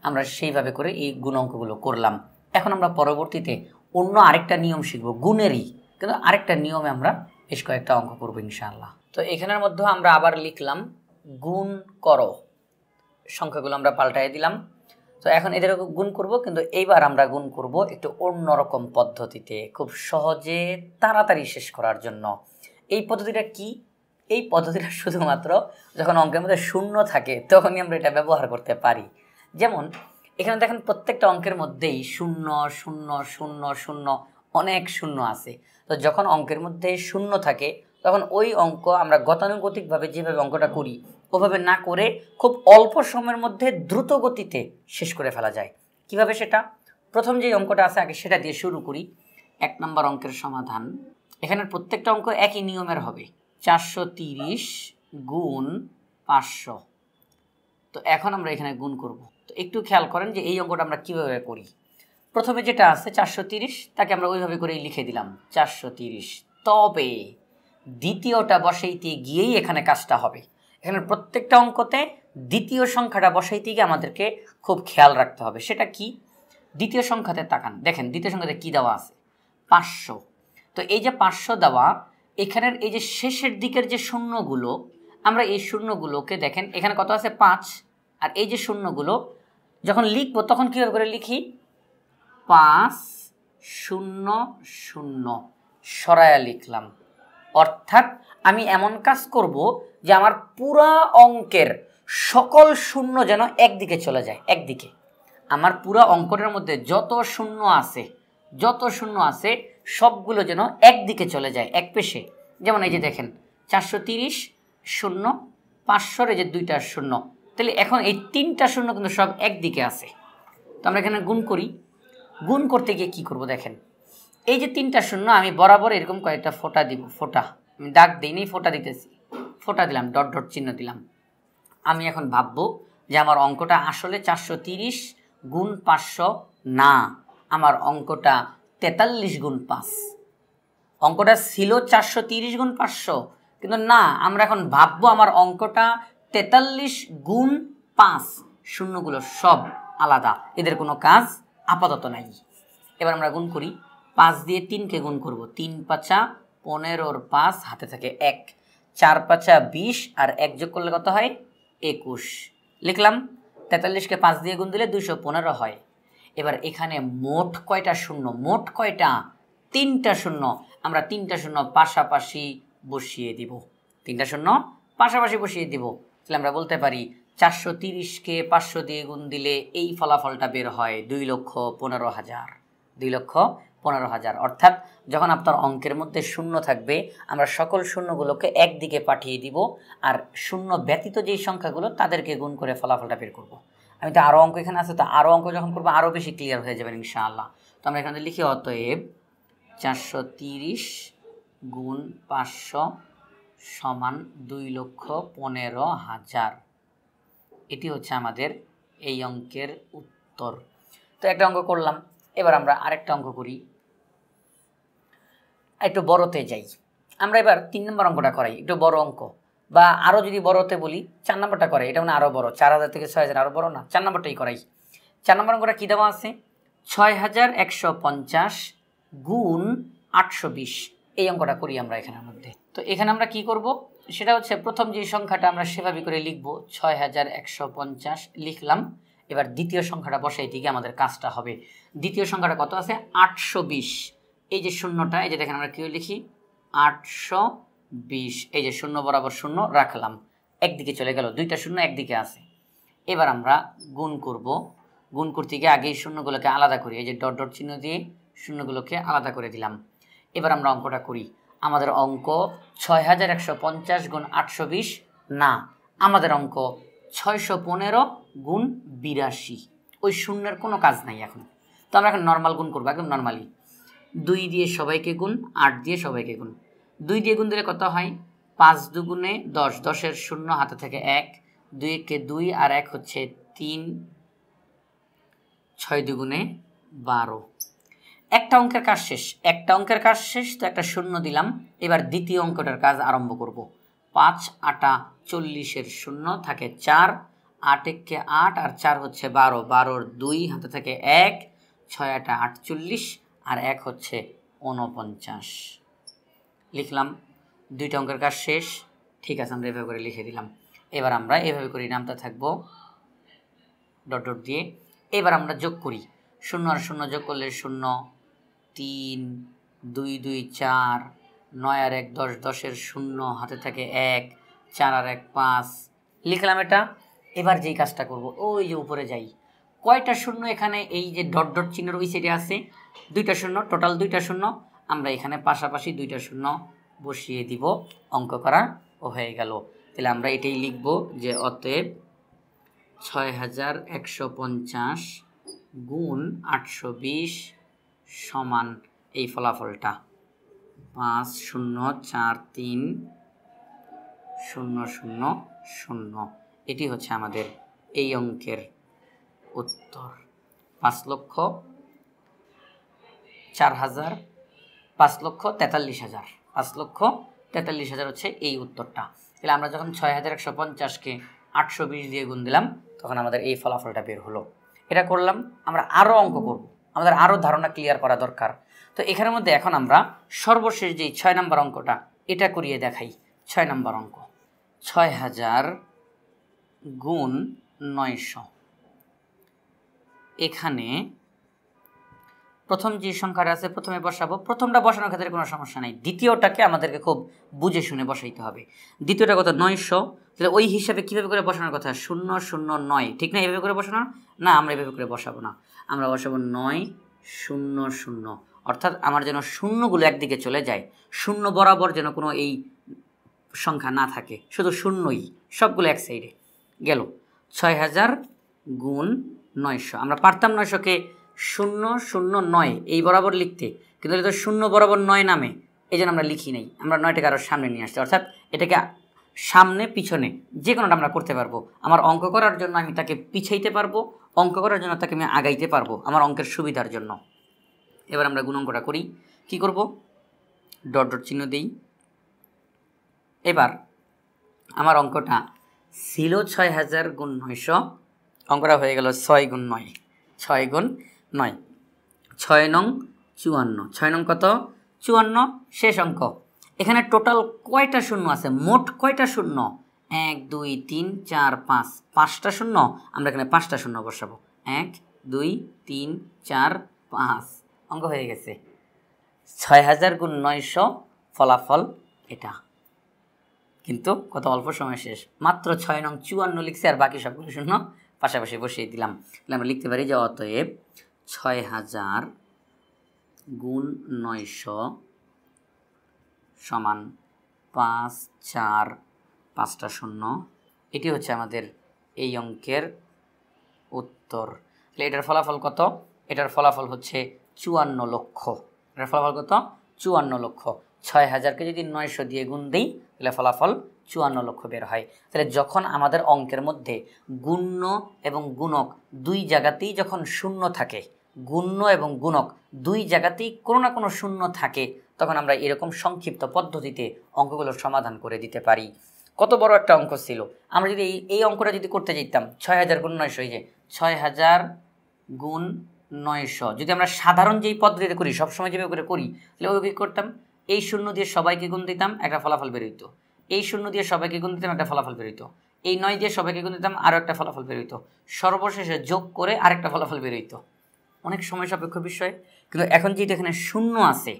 আমরা সেইভাবে করে এই গুণ অঙ্কগুলো করলাম। এখন আমরা পরবর্তীতে অন্য আরেকটা নিয়ম শিখব, গুণেরই, কিন্তু আরেকটা নিয়মে আমরা বেশ কয়েকটা অঙ্ক করবো ইনশাআল্লাহ। তো এখানের মধ্যে আমরা আবার লিখলাম গুণ করো, সংখ্যাগুলো আমরা পাল্টাই দিলাম। তো এখন এদের গুণ করব, কিন্তু এইবার আমরা গুণ করব একটু অন্যরকম পদ্ধতিতে, খুব সহজে তাড়াতাড়ি শেষ করার জন্য। এই পদ্ধতিটা কি? এই পদ্ধতিটা শুধুমাত্র যখন অঙ্কের মধ্যে 0 থাকে তখনই আমরা এটা ব্যবহার করতে পারি। যেমন এখানে দেখেন প্রত্যেকটা অঙ্কের মধ্যেই 0 0 0 0 অনেক 0 আছে। তো যখন অঙ্কের মধ্যে 0 থাকে তখন ওই অঙ্ক আমরা গতানুগতিকভাবে যেভাবে অঙ্কটা করি ওভাবে না করে খুব অল্প সময়ের মধ্যে দ্রুত গতিতে শেষ করে ফেলা যায়। কিভাবে সেটা? প্রথম যে অঙ্কটা আছে আগে সেটা দিয়ে শুরু করি। 1 নম্বর অঙ্কের সমাধান। এখানে প্রত্যেকটা অঙ্ক একই নিয়মের হবে। 430 গুণ 500। তো এখন আমরা এখানে গুণ করব। তো একটু খেয়াল করেন যে এই অঙ্কটা আমরা কিভাবে করি। প্রথমে যেটা আছে 430, তাকে আমরা ওইভাবে করেই লিখে দিলাম 430। তবে দ্বিতীয়টা বসাইতে গিয়েই এখানে কাজটা হবে। এখানে প্রত্যেকটা অঙ্কতে দ্বিতীয় সংখ্যাটা বসাইতে গিয়ে আমাদেরকে খুব খেয়াল রাখতে হবে। সেটা কি? দ্বিতীয় সংখ্যাতে তাকান, দেখেন দ্বিতীয় সংখ্যাতে কি দেওয়া আছে, 500। তো এই যে 500 দেওয়া, এখানের এই যে শেষের দিকের যে শূন্যগুলো, আমরা এই শূন্যগুলোকে দেখেন এখানে কত আছে 5, আর এই যে শূন্যগুলো যখন লিখবো তখন কীভাবে করে লিখি, 5 0 0 সরায়া লিখলাম। অর্থাৎ আমি এমন কাজ করব যে আমার পুরা অঙ্কের সকল শূন্য যেন একদিকে চলে যায়, একদিকে। আমার পুরা অঙ্কটার মধ্যে যত শূন্য আছে সবগুলো যেন একদিকে চলে যায়, এক পেশে। যেমন এই যে দেখেন 430 শূন্য, 500 এই যে 2টা শূন্য, তাহলে এখন এই 3টা শূন্য কিন্তু সব একদিকে আছে। তো আমরা এখানে গুণ করি। গুণ করতে গিয়ে কি করব দেখেন, এই যে 3টা শূন্য আমি বরাবর এরকম কয়েকটা ফোঁটা দিব, ফোঁটা আমি দাগ দিইনি, ফোঁটা দিতেছি, ফোঁটা দিলাম, ডট ডট চিহ্ন দিলাম। আমি এখন ভাববো যে আমার অঙ্কটা আসলে 430 গুণ 500 না, আমার অঙ্কটা 43 গুণ 5। অঙ্কটা ছিল 430 গুণ 500, কিন্তু না, আমরা এখন ভাববো আমার অঙ্কটা 43 গুণ 5। শূন্যগুলো সব আলাদা, এদের কোনো কাজ আপাতত নাই। এবার আমরা গুণ করি, 5 দিয়ে 3কে গুণ করব, 3 5 15, 5 হাতে থাকে 1, 4 5 20, আর 1 যোগ করলে কত হয় 21। লিখলাম 43কে 5 দিয়ে গুণ দিলে 215 হয়। এবার এখানে মোট কয়টা শূন্য, মোট কয়টা, 3টা শূন্য। আমরা 3টা শূন্য পাশাপাশি বসিয়ে দিব, 3টা শূন্য পাশাপাশি বসিয়ে দিব। তাহলে আমরা বলতে পারি 430কে 500 দিয়ে গুণ দিলে এই ফলাফলটা বের হয় 2,15,000, 2,15,000। অর্থাৎ যখন আপনার অঙ্কের মধ্যে শূন্য থাকবে, আমরা সকল শূন্যগুলোকে একদিকে পাঠিয়ে দিব, আর শূন্য ব্যতীত যেই সংখ্যাগুলো তাদেরকে গুণ করে ফলাফলটা বের করব। আমি তো আরও অঙ্ক এখানে আছে, তো আরও অঙ্ক যখন করবো আরও বেশি ক্লিয়ার হয়ে যাবেন ইনশাআল্লাহ। তো আমরা এখানে লিখি, অতএব 430 গুণ 500 সমান 2,15,000। এটি হচ্ছে আমাদের এই অঙ্কের উত্তর। তো একটা অঙ্ক করলাম, এবার আমরা আরেকটা অঙ্ক করি, একটু বড়তে যাই। আমরা এবার 3 নম্বর অঙ্কটা করাই, একটু বড় অঙ্ক, বা আরও যদি বড়তে বলি 4 নম্বরটা করাই, এটা মানে আরও বড়, 4000 থেকে 6000 আরও বড় না, 4 নম্বরটাই করাই। 4 নম্বর অঙ্কটা কী দেওয়া আছে, 6150 গুণ 820। এই অঙ্কটা করি আমরা এখানের মধ্যে। তো এখানে আমরা কি করব, সেটা হচ্ছে প্রথম যে সংখ্যাটা আমরা সেভাবে করে লিখব, 6150 লিখলাম। এবার দ্বিতীয় সংখ্যাটা বসাই দিকে আমাদের কাজটা হবে। দ্বিতীয় সংখ্যাটা কত আছে, 820। এই যে শূন্যটা, এই যে দেখেন আমরা কী লিখি, 820, এই যে শূন্য বরাবর শূন্য রাখলাম, একদিকে চলে গেল, 2টা শূন্য একদিকে আছে। এবার আমরা গুণ করব। গুণ করতে গিয়ে আগে এই শূন্যগুলোকে আলাদা করি, এই যে ডট ডট চিহ্ন দিয়ে শূন্যগুলোকে আলাদা করে দিলাম। এবার আমরা অঙ্কটা করি। আমাদের অঙ্ক 6150 গুণ 820 না, আমাদের অঙ্ক 615 গুণ 82। ওই শূন্যের কোনো কাজ নাই এখন। তো আমরা এখন নর্মাল গুণ করবো, একদম নর্মালি। 2 দিয়ে সবাইকে গুণ, 8 দিয়ে সবাইকে গুণ। 2 দিয়ে গুণ দিলে কত হয়, 5 দুগুণে 10, 10-এর শূন্য হাতে থেকে 1, 2 কে 2 আর 1 হচ্ছে 3, 6 দুগুণে 12। একটা অঙ্কের কাজ শেষ, একটা অঙ্কের কাজ শেষ, তো একটা শূন্য দিলাম। এবার দ্বিতীয় অঙ্কটার কাজ আরম্ভ করব। 5 8 40-এর শূন্য থাকে 4, 8 1 8 আর 4 হচ্ছে 12, 12-র 2 হাতে থাকে 1, 6 8 48 আর 1 হচ্ছে 49। লিখলাম, 2টা অঙ্কের কাজ শেষ। ঠিক আছে, আমরা এভাবে করে লিখে দিলাম। এবার আমরা এভাবে করে নামতে থাকবো ডট ডট দিয়ে। এবার আমরা যোগ করি, শূন্য আর শূন্য যোগ করলে 0, 3, 2 2 4, 9 আর 1 10, 10-এর শূন্য হাতে থাকে 1, 4 আর 1 5। লিখলাম এটা। এবার যেই কাজটা করব, ওই যে উপরে যাই, কয়টা শূন্য এখানে এই যে ডট ডট চিহ্নের ওই সাইডে আছে, 2টা শূন্য, টোটাল 2টা শূন্য। আমরা এখানে পাশাপাশি 2টা শূন্য বসিয়ে দিব, অঙ্ক করা হয়ে গেল। তাহলে আমরা এটাই লিখব যে অতএব 6150 গুণ 820 সমান এই ফলাফলটা 50430000। এটি হচ্ছে আমাদের এই অঙ্কের উত্তর। 5,04,000, 5,43,000, 43,000 হচ্ছে এই উত্তরটা। তাহলে আমরা যখন 6,150-কে 820 দিয়ে গুণ দিলাম তখন আমাদের এই ফলাফলটা বের হলো। এটা করলাম। আমরা আরও অঙ্ক করব, আমাদের আরও ধারণা ক্লিয়ার করা দরকার। তো এখানের মধ্যে এখন আমরা সর্বশেষ যেই 6 নম্বর অঙ্কটা এটা করিয়ে দেখাই। 6 নম্বর অঙ্ক 6,000 গুণ 900। এখানে প্রথম যে সংখ্যাটা আছে প্রথমে বসাবো। প্রথমটা বসানোর ক্ষেত্রে কোনো সমস্যা নেই, দ্বিতীয়টাকে আমাদেরকে খুব বুঝে শুনে বসাইতে হবে। দ্বিতীয়টা কত? 900। তাহলে ওই হিসাবে কীভাবে করে বসানোর কথা? 009, ঠিক না? এভাবে করে বসানো না, আমরা এভাবে করে বসাবো না, আমরা বসাবো 900, অর্থাৎ আমার যেন শূন্যগুলো একদিকে চলে যায়, শূন্য বরাবর যেন কোনো এই সংখ্যা না থাকে, শুধু শূন্যই, সবগুলো এক সাইডে গেল। 6,000 গুণ 900। আমরা পারতাম 900-কে 009 এই বরাবর লিখতে, কিন্তু এটা তো শূন্য বরাবর 9 নামে, এই জন্য আমরা লিখি নাই, আমরা 9টাকে আরও সামনে নিয়ে আসছি। অর্থাৎ এটাকে সামনে পিছনে যে কোনোটা আমরা করতে পারবো। আমার অঙ্ক করার জন্য আমি তাকে পিছাইতে পারবো, অঙ্ক করার জন্য তাকে আমি আগাইতে পারবো, আমার অঙ্কের সুবিধার জন্য। এবার আমরা গুণ অঙ্কটা করি। কি করব? ডট ডট চিহ্ন দিই। এবার আমার অঙ্কটা ছিল 6,000 গুণ 900, অঙ্কটা হয়ে গেল 6 গুণ 9, 6 গুণ 9, 6 নং 54, 6 নং কত? 54, শেষ অঙ্ক। এখানে টোটাল কয়টা শূন্য আছে? মোট কয়টা শূন্য? 1 2 3 4 5, 5টা শূন্য। আমরা এখানে 5টা শূন্য বসাবো। 1 2 3 4 5, অঙ্ক হয়ে গেছে। 6,000 গুণ 900 ফলাফল এটা। কিন্তু কত অল্প সময় শেষ, মাত্র 6 নং 54 লিখছে, আর বাকি সবগুলো শূন্য পাশাপাশি বসিয়ে দিলাম। তাহলে আমরা লিখতে পারি যে অতএব 6,000 গুণ 900 সমান 5 4 5টা শূন্য। এটি হচ্ছে আমাদের এই অঙ্কের উত্তর। তাহলে এটার ফলাফল কত? এটার ফলাফল হচ্ছে 54 লক্ষ। এটার ফলাফল কত? 54 লক্ষ। 6,000-কে যদি 900 দিয়ে গুণ দিই তাহলে ফলাফল 54 লক্ষ বের হয়। তাহলে যখন আমাদের অঙ্কের মধ্যে গুণ্য এবং গুণক দুই জায়গাতেই যখন শূন্য থাকে, গুণ্য এবং গুণক দুই জায়গাতেই কোনো না কোনো শূন্য থাকে, তখন আমরা এরকম সংক্ষিপ্ত পদ্ধতিতে অঙ্কগুলোর সমাধান করে দিতে পারি। কত বড় একটা অঙ্ক ছিল। আমরা যদি এই অঙ্কটা যদি করতে যেতাম 6,000 গুণ 900, এই যে 6,000 গুণ 900 যদি আমরা সাধারণ যেই পদ্ধতিতে করি, সবসময় যেভাবে করে করি, তাহলে ওই কী করতাম? এই শূন্য দিয়ে সবাইকে গুণ দিতাম, একটা ফলাফল বেরোইত। এই শূন্য দিয়ে সবাইকে গুণ দিতাম, একটা ফলাফল বেরোইত। এই 9 দিয়ে সবাইকে গুণ দিতাম, আরও একটা ফলাফল বেরোইত। সর্বশেষে যোগ করে আরেকটা ফলাফল বেরোইত। অনেক সময় সাপেক্ষ বিষয়। কিন্তু এখন যেটা এখানে শূন্য আছে,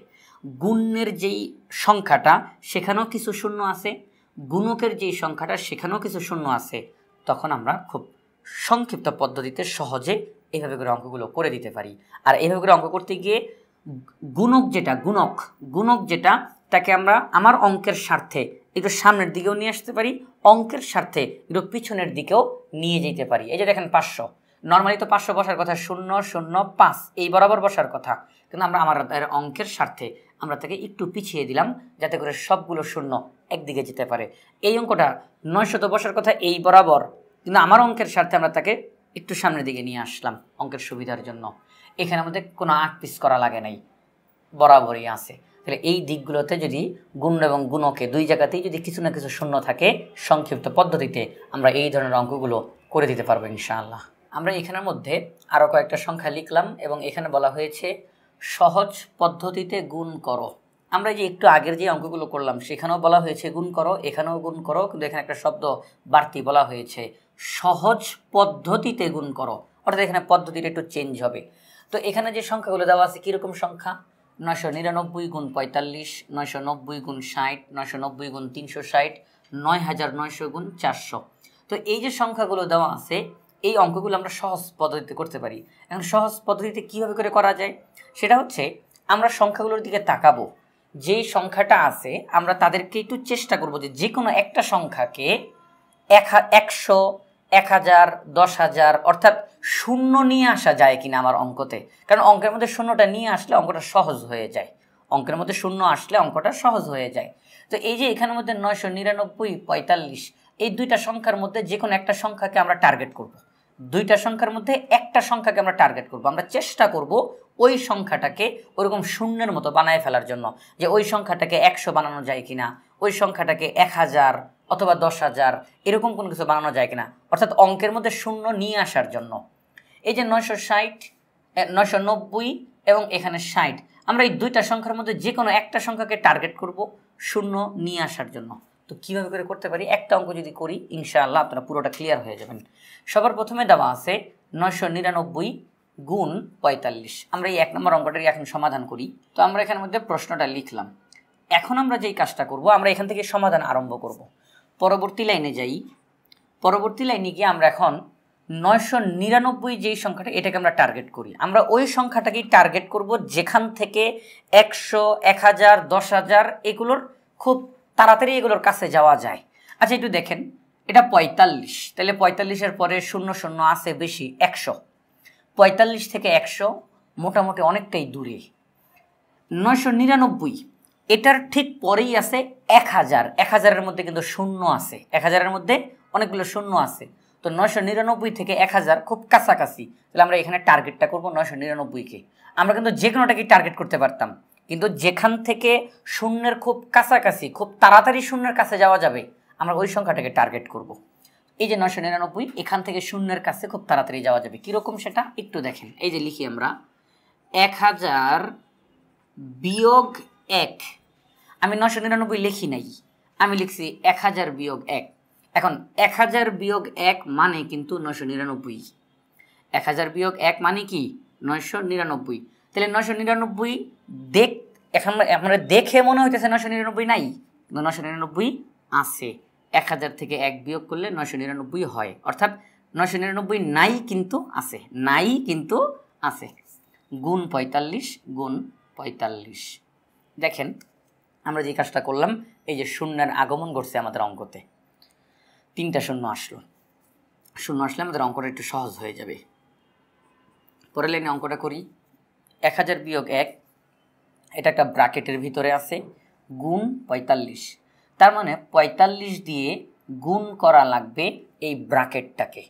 গুণের যেই সংখ্যাটা সেখানেও কিছু শূন্য আছে, গুণকের যেই সংখ্যাটা সেখানেও কিছু শূন্য আছে, তখন আমরা খুব সংক্ষিপ্ত পদ্ধতিতে সহজে এইভাবে করে অঙ্কগুলো করে দিতে পারি। আর এইভাবে করে অঙ্ক করতে গিয়ে গুণক যেটা তাকে আমরা আমার অঙ্কের স্বার্থে একটু সামনের দিকেও নিয়ে আসতে পারি, অঙ্কের স্বার্থে একটু পিছনের দিকেও নিয়ে যেতে পারি। এই যে দেখেন 500, নর্মালি তো 500 বসার কথা, 0 0 5 এই বরাবর বসার কথা, কিন্তু আমরা আমার অঙ্কের স্বার্থে আমরা তাকে একটু পিছিয়ে দিলাম যাতে করে সবগুলো শূন্য একদিকে যেতে পারে। এই অঙ্কটা 900 বসার কথা এই বরাবর, কিন্তু আমার অঙ্কের স্বার্থে আমরা তাকে একটু সামনের দিকে নিয়ে আসলাম অঙ্কের সুবিধার জন্য। এখানে আমাদের কোনো 8 পিস করা লাগে নাই, বরাবরই আছে। তাহলে এই দিকগুলোতে যদি গুণ এবং গুণকে দুই জায়গাতেই যদি কিছু না কিছু শূন্য থাকে, সংক্ষিপ্ত পদ্ধতিতে আমরা এই ধরনের অঙ্কগুলো করে দিতে পারবো ইনশাআল্লাহ। আমরা এখানের মধ্যে আরও কয়েকটা সংখ্যা লিখলাম এবং এখানে বলা হয়েছে সহজ পদ্ধতিতে গুণ করো। আমরা যে একটু আগের যে অঙ্কগুলো করলাম সেখানেও বলা হয়েছে গুণ করো, এখানেও গুণ করো, কিন্তু এখানে একটা শব্দ বাড়তি বলা হয়েছে, সহজ পদ্ধতিতে গুণ করো, অর্থাৎ এখানে পদ্ধতিটা একটু চেঞ্জ হবে। তো এখানে যে সংখ্যাগুলো দেওয়া আছে কীরকম সংখ্যা? 999 গুণ 45, 990 গুণ 60, 990 গুণ 360, 9900 গুণ 400। তো এই যে সংখ্যাগুলো দেওয়া আছে, এই অঙ্কগুলো আমরা সহজ পদ্ধতিতে করতে পারি। এখন সহজ পদ্ধতিতে কীভাবে করে করা যায় সেটা হচ্ছে, আমরা সংখ্যাগুলোর দিকে তাকাবো, যেই সংখ্যাটা আছে আমরা তাদেরকে একটু চেষ্টা করব যে কোনো একটা সংখ্যাকে 100, 1000, 10,000 অর্থাৎ শূন্য নিয়ে আসা যায় কিনা আমার অঙ্কতে। কারণ অঙ্কের মধ্যে শূন্যটা নিয়ে আসলে অঙ্কটা সহজ হয়ে যায়, অঙ্কের মধ্যে শূন্য আসলে অঙ্কটা সহজ হয়ে যায়। তো এই যে এখানের মধ্যে 999, 45 এই দুইটা সংখ্যার মধ্যে যে কোনো একটা সংখ্যাকে আমরা টার্গেট করব, দুইটা সংখ্যার মধ্যে একটা সংখ্যাকে আমরা টার্গেট করব। আমরা চেষ্টা করব ওই সংখ্যাটাকে ওরকম শূন্যের মতো বানায় ফেলার জন্য, যে ওই সংখ্যাটাকে 100 বানানো যায় কিনা, ওই সংখ্যাটাকে 1000 অথবা 10,000 এরকম কোনো কিছু বানানো যায় কিনা, অর্থাৎ অঙ্কের মধ্যে শূন্য নিয়ে আসার জন্য। এই যে 960, 990 এবং এখানে 60, আমরা এই দুইটা সংখ্যার মধ্যে যে কোনো একটা সংখ্যাকে টার্গেট করব শূন্য নিয়ে আসার জন্য। তো কীভাবে করে করতে পারি, একটা অঙ্ক যদি করি ইনশাআল্লাহ আপনারা পুরোটা ক্লিয়ার হয়ে যাবেন। সবার প্রথমে দেওয়া আছে 999 গুণ 45। আমরা এই 1 নম্বর অঙ্কটারই এখন সমাধান করি। তো আমরা এখানের মধ্যে প্রশ্নটা লিখলাম। এখন আমরা যেই কাজটা করব, আমরা এখান থেকে সমাধান আরম্ভ করব। পরবর্তী লাইনে যাই। পরবর্তী লাইনে গিয়ে আমরা এখন 999 যেই সংখ্যাটা, এটাকে আমরা টার্গেট করি। আমরা ওই সংখ্যাটাকেই টার্গেট করব যেখান থেকে 100, 1000, 10,000 এগুলোর খুব তাড়াতাড়ি এগুলোর কাছে যাওয়া যায়। আচ্ছা একটু দেখেন, এটা 45, তাহলে 45-এর পরে 00 আছে বেশি 100। 45 থেকে 100 মোটামুটি অনেকটাই দূরে। 999 এটার ঠিক পরেই আছে 1000। 1000-এর মধ্যে কিন্তু শূন্য আছে, 1000-এর মধ্যে অনেকগুলো শূন্য আছে। তো 999 থেকে 1000 খুব কাছাকাছি, তাহলে আমরা এখানে টার্গেটটা করব 999-কে। আমরা কিন্তু যে কোনোটাকেই টার্গেট করতে পারতাম, কিন্তু যেখান থেকে শূন্যের খুব কাছাকাছি, খুব তাড়াতাড়ি শূন্যের কাছে যাওয়া যাবে, আমরা ওই সংখ্যাটাকে টার্গেট করব। এই যে 999 এখান থেকে শূন্যের কাছে খুব তাড়াতাড়ি যাওয়া যাবে, কীরকম সেটা একটু দেখেন। এই যে লিখি আমরা 1000 বিয়োগ 1। আমি 999 লিখি নাই, আমি লিখছি 1000 বিয়োগ 1। এখন 1000 বিয়োগ 1 মানে কিন্তু 999। 1000 বিয়োগ 1 মানে কি 999। তাহলে 999 এখন আপনারা দেখে মনে হইতেছে 999 নাই, কিন্তু 999 আছে। 1000 থেকে 1 বিয়োগ করলে 999 হয়, অর্থাৎ 999 নাই কিন্তু আছে, নাই কিন্তু আছে। গুণ 45, গুণ 45। দেখেন আমরা যে কাজটা করলাম, এই যে শূন্যের আগমন ঘটছে আমাদের অঙ্কতে, 3টা শূন্য আসলো। শূন্য আসলে আমাদের অঙ্কটা একটু সহজ হয়ে যাবে। পরের লাইনে অঙ্কটা করি। 1000 বিয়োগ 1, এটা একটা ব্র্যাকেটের ভিতরে আছে, গুণ 45। তার মানে 45 দিয়ে গুণ করা লাগবে এই ব্র্যাকেটটাকে।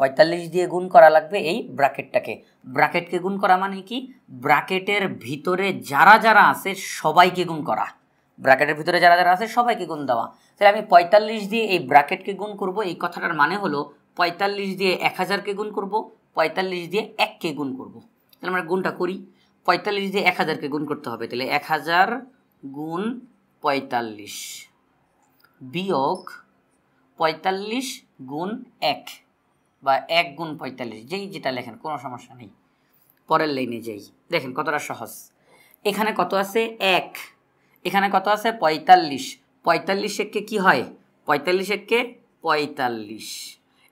45 দিয়ে গুণ করা লাগবে এই ব্র্যাকেটটাকে। ব্র্যাকেটকে গুণ করা মানে কি, ব্র্যাকেটের ভিতরে যারা যারা আছে সবাইকে গুণ করা। ব্র্যাকেটের ভিতরে যারা যারা আছে সবাইকে গুণ দেওয়া। তাহলে আমি 45 দিয়ে এই ব্র্যাকেটকে গুণ করব। এই কথাটার মানে হলো 45 দিয়ে 1000-কে গুণ করব, 45 দিয়ে 1-কে গুণ করব। তাহলে আমরা গুণটা করি। 45 দিয়ে 1000-কে গুণ করতে হবে, তাহলে 1000 গুণ 45 বিয়োগ 45 গুণ 1 বা 1 গুণ 45, যেই যেটা লেখেন কোনো সমস্যা নেই। পরের লাইনে যাই, দেখেন কতটা সহজ। এখানে কত আছে 1, এখানে কত আছে 45। 45 একে কি হয়, 45 একে 45।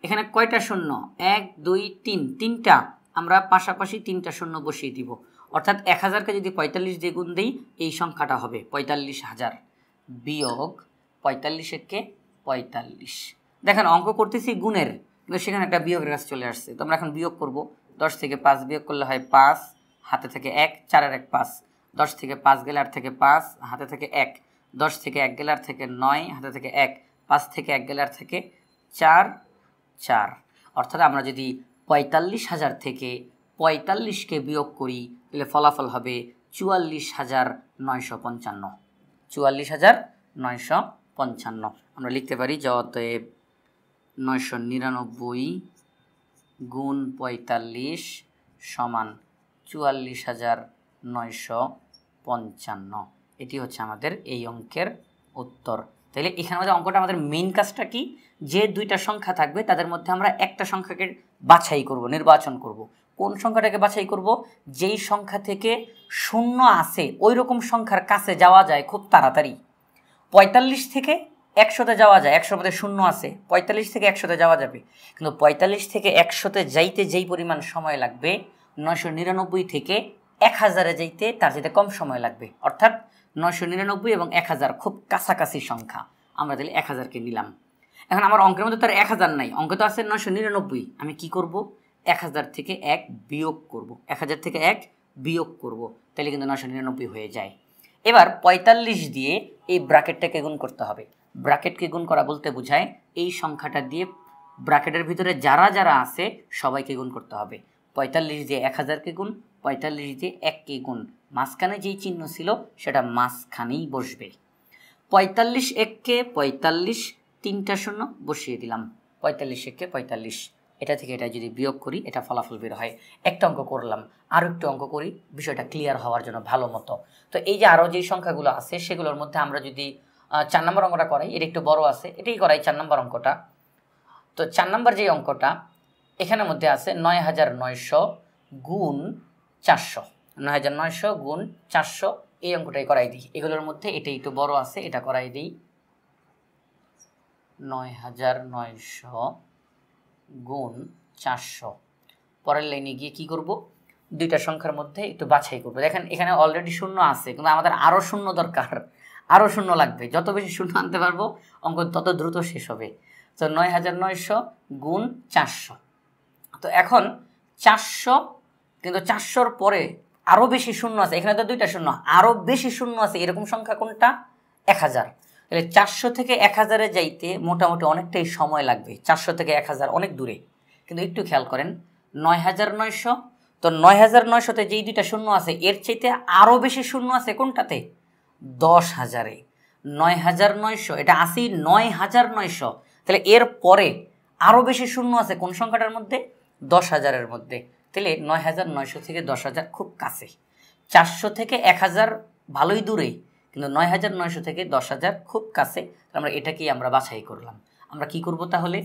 এখানে কয়টা শূন্য, 1 2 3, 3টা। আমরা পাশাপাশি 3টা শূন্য বসিয়ে দিব, অর্থাৎ 1000-কে যদি 45 দিয়ে গুণ দিই এই সংখ্যাটা হবে 45,000 বিয়োগ 45 একে 45। দেখেন অঙ্ক করতেছি গুণের, কিন্তু সেখানে একটা বিয়োগের কাজ চলে আসছে। তো আমরা এখন বিয়োগ করব। 10 থেকে 5 বিয়োগ করলে হয় 5, হাতে থেকে 1, 4 আর 1 5। 10 থেকে 5 গেলে আর থেকে 5, হাতে থেকে 1। 10 থেকে 1 গেলে আর থেকে 9, হাতে থেকে 1। 5 থেকে 1 গেলে আর থেকে 4, 4। অর্থাৎ আমরা যদি 45,000 থেকে 45-কে বিয়োগ করি তাহলে ফলাফল হবে 44,955। 44,955। আমরা লিখতে পারি যে অতএব 999 গুণ 45 সমান 44,955। এটি হচ্ছে আমাদের এই অঙ্কের উত্তর। তাহলে এখানে আমাদের অঙ্কটা, আমাদের মেইন কাজটা কি, যে দুইটা সংখ্যা থাকবে তাদের মধ্যে আমরা একটা সংখ্যাকে বাছাই করব, নির্বাচন করব। কোন সংখ্যাটাকে বাছাই করব, যেই সংখ্যা থেকে শূন্য আছে ওই রকম সংখ্যার কাছে যাওয়া যায় খুব তাড়াতাড়ি। 45 থেকে 100-তে যাওয়া যায়, 100-র মধ্যে শূন্য আছে, 45 থেকে 100-তে যাওয়া যাবে। কিন্তু 45 থেকে 100-তে যাইতে যেই পরিমাণ সময় লাগবে 999 থেকে 1000-এ যাইতে তার যেতে কম সময় লাগবে। অর্থাৎ 999 এবং 1000 খুব কাছাকাছি সংখ্যা, আমরা তাহলে 1000-কে নিলাম। এখন আমার অঙ্কের মধ্যে তার 1000 নাই, অঙ্কে তো আছে 999। আমি কি করব, 1000 থেকে 1 বিয়োগ করব, 1000 থেকে 1 বিয়োগ করব, তাহলে কিন্তু 999 হয়ে যায়। এবার 45 দিয়ে এই ব্র্যাকেটটাকে গুণ করতে হবে। ব্র্যাকেটকে গুণ করা বলতে বোঝায় এই সংখ্যাটা দিয়ে ব্র্যাকেটের ভিতরে যারা যারা আছে সবাইকে গুণ করতে হবে। 45 দিয়ে 1000-কে গুণ, 45 দিয়ে 1-কে গুণ, মাঝখানে যেই চিহ্ন ছিল সেটা মাঝখানেই বসবে। 45 এককে 45, 3টা শূন্য বসিয়ে দিলাম, 45 এককে 45, এটা থেকে এটা যদি বিয়োগ করি এটা ফলাফল বের হয়। একটা অঙ্ক করলাম, আরও একটু অঙ্ক করি বিষয়টা ক্লিয়ার হওয়ার জন্য ভালো মতো। তো এই যে আরও যেই সংখ্যাগুলো আছে সেগুলোর মধ্যে আমরা যদি 4 নম্বর অঙ্কটা করাই, এটা একটু বড় আছে, এটাই করাই 4 নম্বর অঙ্কটা। তো 4 নম্বর যে অঙ্কটা এখানের মধ্যে আছে 9900 গুণ 400, 9900 গুণ 400, এই অঙ্কটাই করাই দিই। এগুলোর মধ্যে এটাই একটু বড় আছে, এটা করাই দিই। 9900 গুণ 400, পরের লাইনে গিয়ে কি করব, দুইটা সংখ্যার মধ্যে একটু বাছাই করব। দেখেন এখানে অলরেডি শূন্য আছে, কিন্তু আমাদের আরও শূন্য দরকার, আরও শূন্য লাগবে। যত বেশি শূন্য আনতে পারবো অঙ্ক তত দ্রুত শেষ হবে। তো 9900 গুণ 400। তো এখন 400, কিন্তু 400-র পরে আরও বেশি শূন্য আছে, এখানে তো দুইটা শূন্য, আরও বেশি শূন্য আছে, এরকম সংখ্যা কোনটা? 1000। তাহলে 400 থেকে 1000-এ যাইতে মোটামুটি অনেকটাই সময় লাগবে। 400 থেকে 1000 অনেক দূরে, কিন্তু একটু খেয়াল করেন 9900, তো 9900-তে যেই দুইটা শূন্য আছে এর চাইতে আরও বেশি শূন্য আছে কোনটাতে? 10,000-এ। 9900, এটা আসি 9900, তাহলে এর পরে আরও বেশি শূন্য আছে কোন সংখ্যাটার মধ্যে? 10,000-এর মধ্যে। তাহলে 9900 থেকে 10,000 খুব কাছে, 400 থেকে 1000 ভালোই দূরে, কিন্তু 9900 থেকে 10,000 খুব কাছে। আমরা এটাকেই আমরা বাছাই করলাম। আমরা কি করব তাহলে?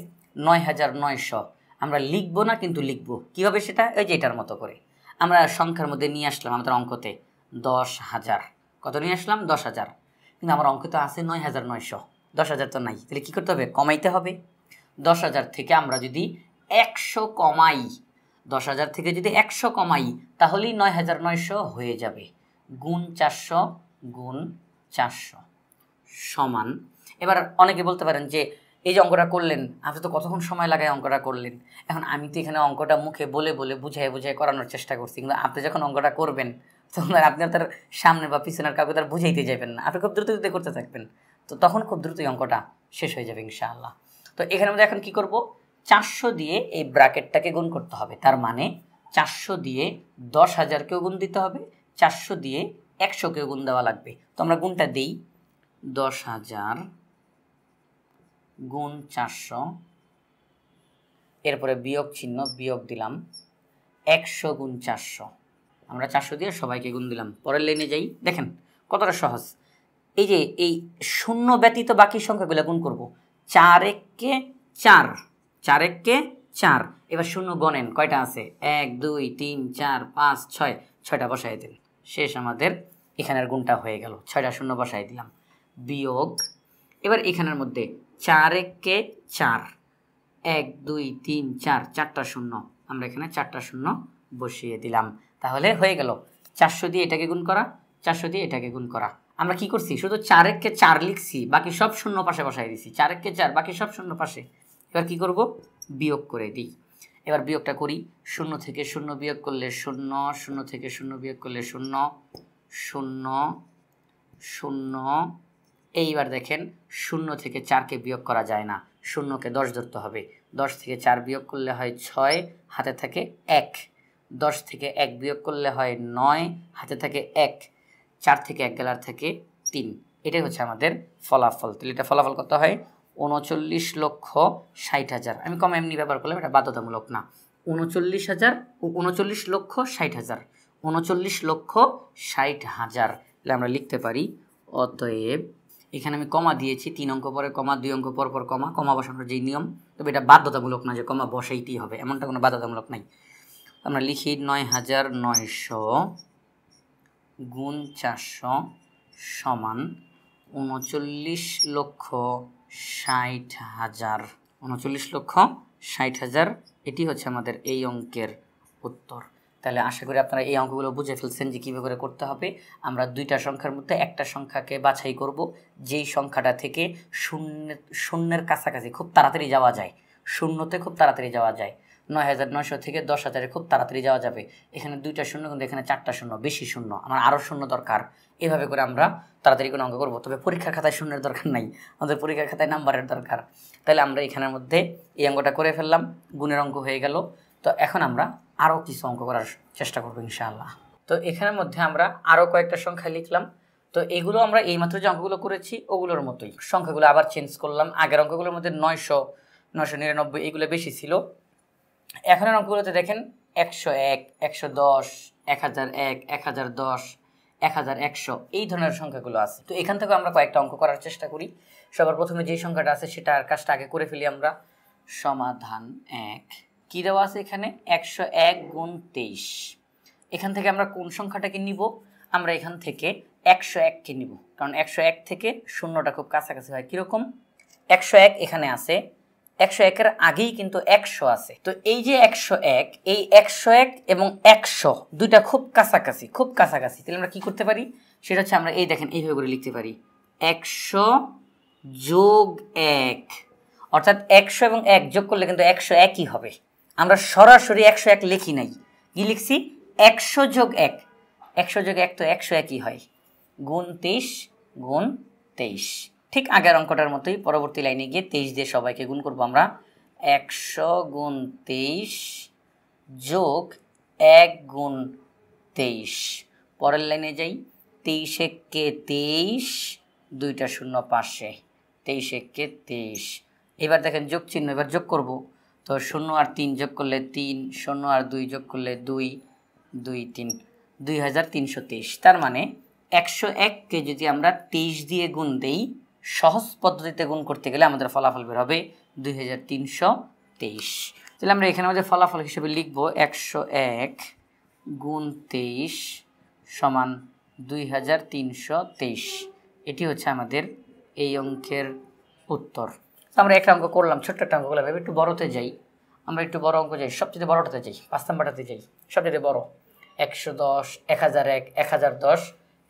9900 আমরা লিখবো না, কিন্তু লিখবো কীভাবে সেটা? এই যে এটার মতো করে আমরা সংখ্যার মধ্যে নিয়ে আসলাম আমাদের অঙ্কতে 10,000। কত নিয়ে আসলাম? 10,000, কিন্তু আমার অঙ্ক তো আছে 9900, 10,000 তো নাই। তাহলে কী করতে হবে? কমাইতে হবে। 10,000 থেকে আমরা যদি 100 কমাই, 10,000 থেকে যদি 100 কমাই তাহলেই 9900 হয়ে যাবে। গুণ 400 গুণ 400 সমান, এবার অনেকে বলতে পারেন যে এই যে অঙ্কটা করলেন আপনি তো কতক্ষণ সময় লাগায় অঙ্কটা করলেন। এখন আমি তো এখানে অঙ্কটা মুখে বলে বলে বুঝাই বুঝাই করানোর চেষ্টা করছি, কিন্তু আপনি যখন অঙ্কটা করবেন তখন আপনি তার সামনে বা পিছনের কাউকে তার বুঝাইতে যাবেন না, আপনি খুব দ্রুত দ্রুত করতে থাকবেন, তো তখন খুব দ্রুতই অঙ্কটা শেষ হয়ে যাবে ইনশাআল্লাহ। তো এখানে মধ্যে এখন কী করব? 400 দিয়ে এই ব্র্যাকেটটাকে গুণ করতে হবে, তার মানে 400 দিয়ে 10,000-কেও গুণ দিতে হবে, 400 দিয়ে 100-কেও গুণ দেওয়া লাগবে। তো আমরা গুণটা দিই, 10,000 গুণ 400, এরপরে বিয়োগ চিহ্ন, বিয়োগ দিলাম, 100 গুণ 400, আমরা 400 দিয়ে সবাইকে গুণ দিলাম। পরের লাইনে যাই, দেখেন কতটা সহজ। এই যে এই শূন্য ব্যতীত বাকি সংখ্যাগুলো গুণ করব। 4 এককে 4, 4 এককে 4, এবার শূন্য গণেন কয়টা আছে? 1 2 3 4 5 6, 6টা বসাই দিন, শেষ। আমাদের এখানের গুণটা হয়ে গেল, 6টা শূন্য বসাই দিলাম, বিয়োগ। এবার এখানের মধ্যে 4 এককে 4, 1 2 3 4, 4টা শূন্য, আমরা এখানে 4টা শূন্য বসিয়ে দিলাম। তাহলে হয়ে গেল 400 দিয়ে এটাকে গুণ করা, 400 দিয়ে এটাকে গুণ করা। আমরা কি করছি? শুধু 4 এককে 4 লিখছি, বাকি সব শূন্য পাশে বসাই দিছি। 4 এককে 4, বাকি সব শূন্য পাশে। এবার কি করব? বিয়োগ করে দিই। এবার বিয়োগটা করি, 0 থেকে 0 বিয়োগ করলে 0, 0 থেকে 0 বিয়োগ করলে 0, 0 0। এইবার দেখেন 0 থেকে 4কে বিয়োগ করা যায় না, 0কে 10 ধরতে হবে। 10 থেকে 4 বিয়োগ করলে হয় 6, হাতে থাকে 1। 10 থেকে 1 বিয়োগ করলে হয় 9, হাতে থাকে 1। 4 থেকে 1 গেলার থেকে 3। এটাই হচ্ছে আমাদের ফলাফল। তাহলে এটা ফলাফল কত হয়? 39,60,000। আমি কম এমনি ব্যবহার করলাম, এটা বাধ্যতামূলক না। 39,60,000, 39,60,000। তাহলে আমরা লিখতে পারি অতএব, এখানে আমি কমা দিয়েছি, 3 অঙ্ক পরে কমা, 2 অঙ্ক পর পর কমা, কমা বসানোর যেই নিয়ম, তবে এটা বাধ্যতামূলক না যে কমা বসাইতেই হবে, এমনটা কোনো বাধ্যতামূলক নাই। আমরা লিখি 9,900 গুণ 400 সমান 39,60,000, 39,60,000। এটি হচ্ছে আমাদের এই অঙ্কের উত্তর। তাহলে আশা করি আপনারা এই অঙ্কগুলো বুঝে ফেলছেন যে কীভাবে করে করতে হবে। আমরা দুইটা সংখ্যার মধ্যে একটা সংখ্যাকে বাছাই করব, যেই সংখ্যাটা থেকে শূন্যের কাছাকাছি খুব তাড়াতাড়ি যাওয়া যায়, শূন্যতে খুব তাড়াতাড়ি যাওয়া যায়। 9,900 থেকে 10,000-এ খুব তাড়াতাড়ি যাওয়া যাবে। এখানে 2টা শূন্য, কিন্তু এখানে 4টা শূন্য, বেশি শূন্য, আমার আরও শূন্য দরকার। এভাবে করে আমরা তাড়াতাড়ি কোনো অঙ্ক করবো। তবে পরীক্ষার খাতায় শূন্যের দরকার নাই, আমাদের পরীক্ষার খাতায় নাম্বারের দরকার। তাহলে আমরা এখানের মধ্যে এই অঙ্কটা করে ফেললাম, গুণের অঙ্ক হয়ে গেল। তো এখন আমরা আরও কিছু অঙ্ক করার চেষ্টা করবো ইনশাআল্লাহ। তো এখানের মধ্যে আমরা আরও কয়েকটা সংখ্যা লিখলাম। তো এগুলো আমরা এইমাত্র যে অঙ্কগুলো করেছি ওগুলোর মতোই, সংখ্যাগুলো আবার চেঞ্জ করলাম। আগের অঙ্কগুলোর মধ্যে 900, 999 এগুলো বেশি ছিল। এখনের অঙ্কগুলোতে দেখেন 101, 110, 1001, 1010, 1100 এই ধরনের সংখ্যাগুলো আছে। তো এখান থেকে আমরা কয়েকটা অঙ্ক করার চেষ্টা করি। সবার প্রথমে যেই সংখ্যাটা আছে সেটার কাজটা আগে করে ফেলি আমরা। সমাধান 1 কি দেওয়া আছে এখানে? 101 গুণ 23। এখান থেকে আমরা কোন সংখ্যাটাকে নিব? আমরা এখান থেকে 101কে নিব, কারণ 101 থেকে শূন্যটা খুব কাছাকাছি হয়। কীরকম? 101 এখানে আছে, 101-এর আগেই কিন্তু 100 আছে। তো এই যে 101, এই 101 এবং 100 দুইটা খুব কাছাকাছি, খুব কাছাকাছি। তাহলে আমরা কি করতে পারি? সেটা হচ্ছে আমরা এই দেখেন এইভাবে করে লিখতে পারি 100 যোগ 1, অর্থাৎ 100 এবং 1 যোগ করলে কিন্তু 101ই হবে। আমরা সরাসরি 101 লিখি নাই, কি লিখছি? 100 যোগ 1, 100 যোগ 1 তো 101ই হয়, গুণ 23 গুণ 23। ঠিক আগের অঙ্কটার মতোই পরবর্তী লাইনে গিয়ে 23 দিয়ে সবাইকে গুণ করবো আমরা। 100 গুণ 23 যোগ 1 গুণ 23। পরের লাইনে যাই, 23 একে 23, দুইটা শূন্য পাশে, 23 একে 23। এবার দেখেন যোগ চিহ্ন, এবার যোগ করব। তো 0 আর 3 যোগ করলে 3, 0 আর 2 যোগ করলে 2, 2 3, 2323। তার মানে 101কে যদি আমরা 23 দিয়ে গুণ দেই, সহজ পদ্ধতিতে গুণ করতে গেলে আমাদের ফলাফল বের হবে 2323। তাহলে আমরা এখানে আমাদের ফলাফল হিসেবে লিখব 101 গুণ 23 সমান 2323। এটি হচ্ছে আমাদের এই অঙ্কের উত্তর। আমরা একটা অঙ্ক করলাম, ছোট্ট একটা অঙ্ক করলাম। এবার একটু বড়তে যাই, আমরা একটু বড় অঙ্ক যাই, সবচেয়ে বড়টাতে যাই, 5 নাম্বারটাতে যাই, সবচেয়ে বড় 110, 1001, 1010,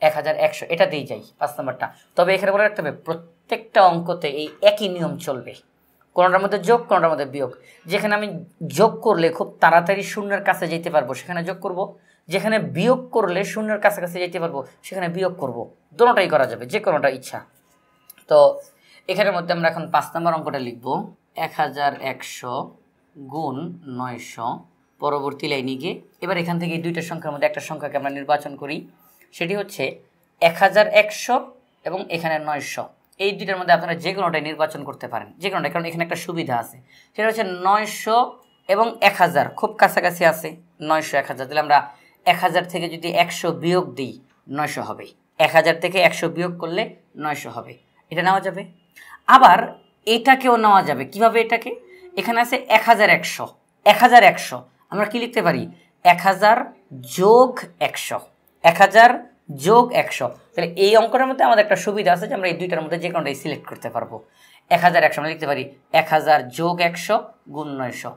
1100 এটা দিয়ে যাই 5 নাম্বারটা। তবে এখানে বলে রাখতে হবে প্রত্যেকটা অঙ্কতে এই একই নিয়ম চলবে, কোনোটার মধ্যে যোগ, কোনোটার মধ্যে বিয়োগ। যেখানে আমি যোগ করলে খুব তাড়াতাড়ি শূন্যের কাছে যেতে পারবো সেখানে যোগ করব, যেখানে বিয়োগ করলে শূন্যের কাছাকাছি যেতে পারবো সেখানে বিয়োগ করব। দুটোটাই করা যাবে, যে কোনোটা ইচ্ছা। তো এখানের মধ্যে আমরা এখন 5 নম্বর অঙ্কটা লিখব 1100 গুণ 900। পরবর্তী লাইনে গিয়ে এবার এখান থেকে এই দুইটা সংখ্যার মধ্যে একটা সংখ্যাকে আমরা নির্বাচন করি, সেটি হচ্ছে 1100 এবং এখানে 900। এই দুইটার মধ্যে আপনারা যে কোনোটাই নির্বাচন করতে পারেন, যে কোনোটা, কারণ এখানে একটা সুবিধা আছে, সেটা হচ্ছে 900 এবং 1000 খুব কাছাকাছি আছে। 900 1000 দিলে আমরা 1000 থেকে যদি 100 বিয়োগ দিই 900 হবে, 1000 থেকে 100 বিয়োগ করলে 900 হবে। এটা নেওয়া যাবে। আবার এটাকেও নেওয়া যাবে। কিভাবে? এটাকে এখানে আছে 1100, 1100 আমরা কি লিখতে পারি? 1000 যোগ 100, 1000 যোগ 100। তাহলে এই অঙ্কটার মধ্যে আমাদের একটা সুবিধা আছে যে আমরা এই দুইটার মধ্যে যে কোনোটাই সিলেক্ট করতে পারবো। 1100 আমরা লিখতে পারি 1000 যোগ 100 গুণ 900,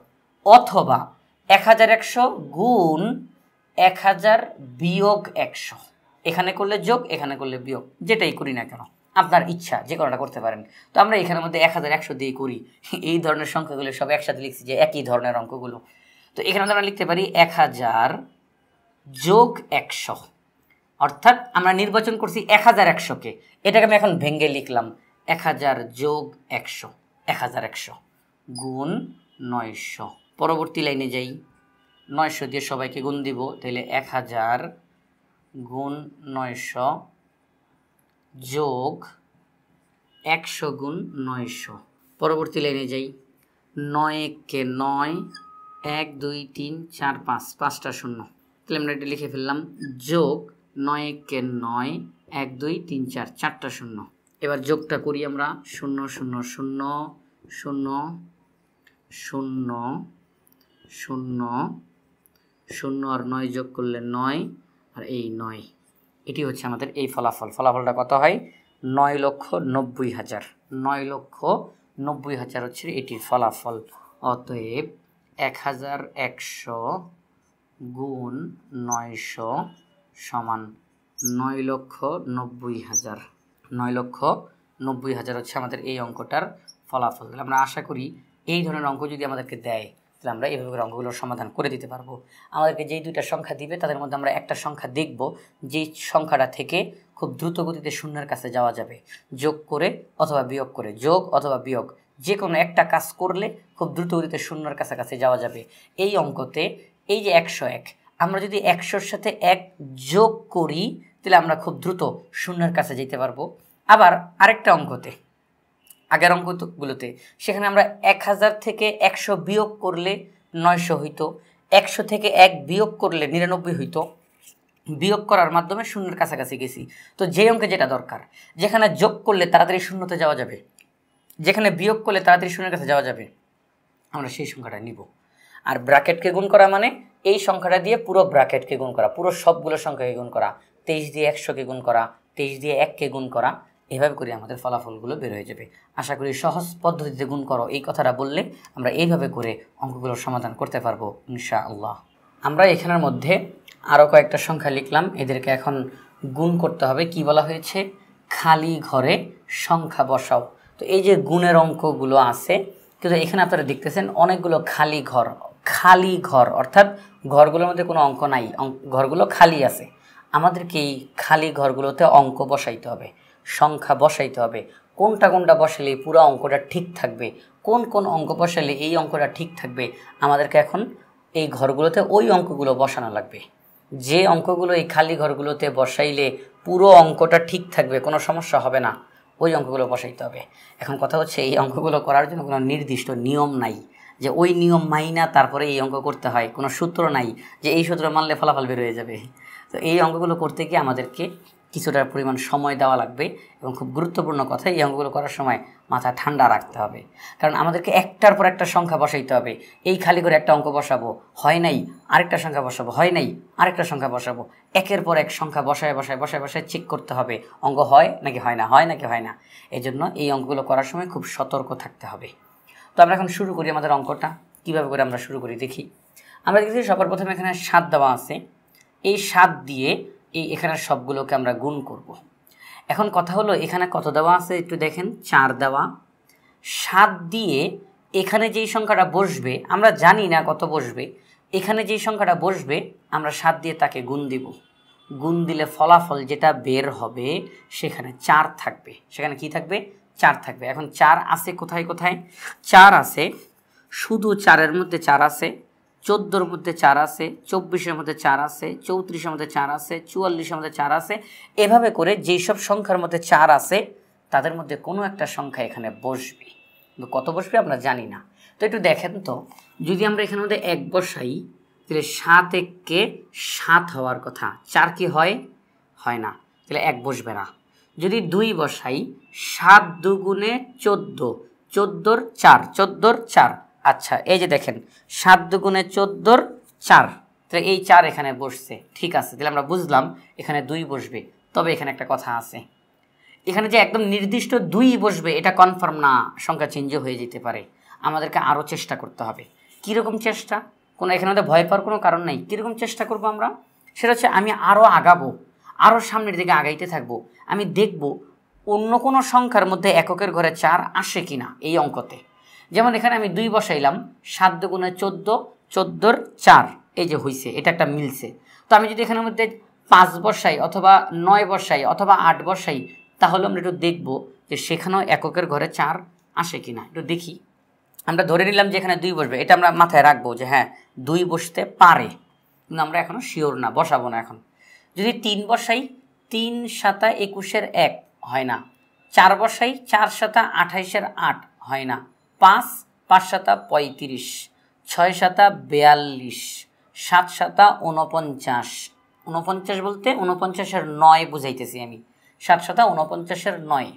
অথবা 1100 গুণ 1000 বিয়োগ 100। এখানে করলে যোগ, এখানে করলে বিয়োগ, যেটাই করি না কেন আপনার ইচ্ছা, যে কোনোটা করতে পারেন। তো আমরা এখানের মধ্যে 1100 দিয়ে করি। এই ধরনের সংখ্যাগুলো সব একসাথে লিখছি যে একই ধরনের অঙ্কগুলো। তো এখানে আমরা লিখতে পারি 1000 যোগ 100, অর্থাৎ আমরা নির্বাচন করছি 1100কে। এটাকে আমি এখন ভেঙে লিখলাম 1000 যোগ 100, 1100 গুণ 900। পরবর্তী লাইনে যাই, 900 দিয়ে সবাইকে গুণ দিব, তাহলে 1000 গুণ 900 যোগ 100 গুণ 900। পরবর্তী লাইনে যাই, 9 কে 9, 1 2 3 4 5, 5টা শূন্য, তাহলে আমরা এটা লিখে ফেললাম, যোগ 9 কে 9, 1 2 3 4, 4টা শূন্য। এবার যোগটা করি আমরা, 0 0 0 0 0 0 0 আর 9 যোগ করলে 9, আর এই 9। এটি হচ্ছে আমাদের এই ফলাফল। ফলাফলটা কত হয়? 9,90,000। 9,90,000 হচ্ছে এটির ফলাফল। অতএব 1100 গুণ 900 সমান 9,90,000। 9,90,000 হচ্ছে আমাদের এই অঙ্কটার ফলাফল। আমরা আশা করি এই ধরনের অঙ্ক যদি আমাদেরকে দেয় তাহলে আমরা এইভাবে অঙ্কগুলোর সমাধান করে দিতে পারবো। আমাদেরকে যেই দুইটা সংখ্যা দিবে তাদের মধ্যে আমরা একটা সংখ্যা দেখব যেই সংখ্যাটা থেকে খুব দ্রুত গতিতে শূন্যের কাছে যাওয়া যাবে, যোগ করে অথবা বিয়োগ করে, যোগ অথবা বিয়োগ যে কোনো একটা কাজ করলে খুব দ্রুত গতিতে শূন্যের কাছাকাছি যাওয়া যাবে। এই অঙ্কতে এই যে 101, আমরা যদি 100-র সাথে 1 যোগ করি তাহলে আমরা খুব দ্রুত শূন্যের কাছে যেতে পারবো। আবার আরেকটা অঙ্কতে, আগের অঙ্কগুলোতে সেখানে আমরা 1000 থেকে 100 বিয়োগ করলে 900 হইতো, 100 থেকে 1 বিয়োগ করলে 99 হইতো। বিয়োগ করার মাধ্যমে শূন্যের কাছাকাছি গেছি। তো যে অঙ্কে যেটা দরকার, যেখানে যোগ করলে তাড়াতাড়ি শূন্যতে যাওয়া যাবে, যেখানে বিয়োগ করলে তাড়াতাড়ি শূন্যের কাছে যাওয়া যাবে, আমরা সেই সংখ্যাটা নিব। আর ব্র্যাকেটকে গুণ করা মানে এই সংখ্যাটা দিয়ে পুরো ব্র্যাকেটকে গুণ করা, পুরো সবগুলো সংখ্যাকে গুণ করা, 23 দিয়ে 100কে গুণ করা, 23 দিয়ে 1কে গুণ করা, এভাবে করে আমাদের ফলাফলগুলো বের হয়ে যাবে। আশা করি সহজ পদ্ধতিতে গুণ করো এই কথাটা বললে আমরা এইভাবে করে অঙ্কগুলোর সমাধান করতে পারবো ইনশাআল্লাহ। আমরা এখানের মধ্যে আরও কয়েকটা সংখ্যা লিখলাম, এদেরকে এখন গুণ করতে হবে। কি বলা হয়েছে? খালি ঘরে সংখ্যা বসাও। তো এই যে গুণের অঙ্কগুলো আছে, কিন্তু এখানে আপনারা দেখতেছেন অনেকগুলো খালি ঘর। খালি ঘর অর্থাৎ ঘরগুলোর মধ্যে কোনো অঙ্ক নাই, ঘরগুলো খালি আছে। আমাদেরকে এই খালি ঘরগুলোতে অঙ্ক বসাইতে হবে, সংখ্যা বসাইতে হবে। কোনটা কোনটা বসালে পুরো অঙ্কটা ঠিক থাকবে, কোন কোন অঙ্ক বসালে এই অঙ্কটা ঠিক থাকবে, আমাদেরকে এখন এই ঘরগুলোতে ওই অঙ্কগুলো বসানো লাগবে। যে অঙ্কগুলো এই খালি ঘরগুলোতে বসাইলে পুরো অঙ্কটা ঠিক থাকবে, কোনো সমস্যা হবে না, ওই অঙ্কগুলো বসাইতে হবে। এখন কথা হচ্ছে এই অঙ্কগুলো করার জন্য কোনো নির্দিষ্ট নিয়ম নাই যে ওই নিয়ম মাইনা তারপরে এই অঙ্ক করতে হয়, কোনো সূত্র নাই যে এই সূত্র মানলে ফলাফল বের হয়ে যাবে। তো এই অঙ্কগুলো করতে গিয়ে আমাদেরকে কিছুটা পরিমাণ সময় দেওয়া লাগবে এবং খুব গুরুত্বপূর্ণ কথা, এই অঙ্কগুলো করার সময় মাথা ঠান্ডা রাখতে হবে। কারণ আমাদেরকে একটার পর একটা সংখ্যা বসাইতে হবে। এই খালি করে একটা অঙ্ক বসাবো, হয় নাই, আরেকটা সংখ্যা বসাবো, হয় নাই, আরেকটা সংখ্যা বসাবো, একের পর এক সংখ্যা বসায় বসায় বসায় বসায় চেক করতে হবে অঙ্ক হয় নাকি হয় না, হয় নাকি হয় না। এই জন্য এই অঙ্কগুলো করার সময় খুব সতর্ক থাকতে হবে। তো আমরা এখন শুরু করি আমাদের অঙ্কটা। কীভাবে করে আমরা শুরু করি দেখি। আমরা দেখছি সবার প্রথমে এখানে 7 দেওয়া আছে, এই 7 দিয়ে এই এখানের সবগুলোকে আমরা গুণ করব। এখন কথা হলো এখানে কত দেওয়া আছে একটু দেখেন, 4 দেওয়া। 7 দিয়ে এখানে যেই সংখ্যাটা বসবে আমরা জানি না কত বসবে, এখানে যেই সংখ্যাটা বসবে আমরা 7 দিয়ে তাকে গুণ দিব। গুণ দিলে ফলাফল যেটা বের হবে সেখানে 4 থাকবে। সেখানে কি থাকবে? 4 থাকবে। এখন 4 আছে কোথায় কোথায়? 4 আছে শুধু 4-এর মধ্যে 4 আছে, 14-র মধ্যে 4 আছে, 24-এর মধ্যে 4 আছে, 34-এর মধ্যে 4 আছে, 44-এর মধ্যে 4 আছে। এভাবে করে যেই সব সংখ্যার মধ্যে 4 আছে তাদের মধ্যে কোনো একটা সংখ্যা এখানে বসবে, কিন্তু কত বসবে আমরা জানি না। তো একটু দেখেন তো, যদি আমরা এখানের মধ্যে 1 বসাই তাহলে 7 1-কে 7 হওয়ার কথা, 4 কি হয়? হয় না, তাহলে 1 বসবে না। যদি 2 বসাই, 7 2 14, 14-র 4, 14-র 4। আচ্ছা এই যে দেখেন 7 2 14-র 4, তাহলে এই 4 এখানে বসছে, ঠিক আছে, তাহলে আমরা বুঝলাম এখানে 2 বসবে। তবে এখানে একটা কথা আছে, এখানে যে একদম নির্দিষ্ট 2 বসবে এটা কনফার্ম না, সংখ্যা চেঞ্জও হয়ে যেতে পারে। আমাদেরকে আরও চেষ্টা করতে হবে। কীরকম চেষ্টা? কোনো এখানে তো ভয় পাওয়ার কোনো কারণ নেই। কীরকম চেষ্টা করব আমরা? সেটা হচ্ছে আমি আরও আগাবো, আরও সামনের দিকে আগাইতে থাকবো। আমি দেখব অন্য কোনো সংখ্যার মধ্যে এককের ঘরে 4 আসে কি না এই অঙ্কতে। যেমন এখানে আমি 2 বসাইলাম, 7 2 14, 14-র 4, এই যে হইছে, এটা একটা মিলছে। তো আমি যদি এখানের মধ্যে 5 বসাই অথবা 9 বসাই অথবা 8 বসাই, তাহলে আমরা একটু দেখব যে সেখানেও এককের ঘরে 4 আসে কি না, একটু দেখি। আমরা ধরে নিলাম যে এখানে 2 বসবে, এটা আমরা মাথায় রাখবো যে হ্যাঁ 2 বসতে পারে, কিন্তু আমরা এখনও শিওর না, বসাবো না এখন। যদি 3 বসাই, 3 7 21-এর 1 হয় না। 4 বসাই, 4 7 28-এর 8 হয় না। 5 5 7 35, 6 7 42, 7 7 49, 49 বলতে 49-এর 9 বুঝাইতেছি আমি, 7 7 49-এর 9,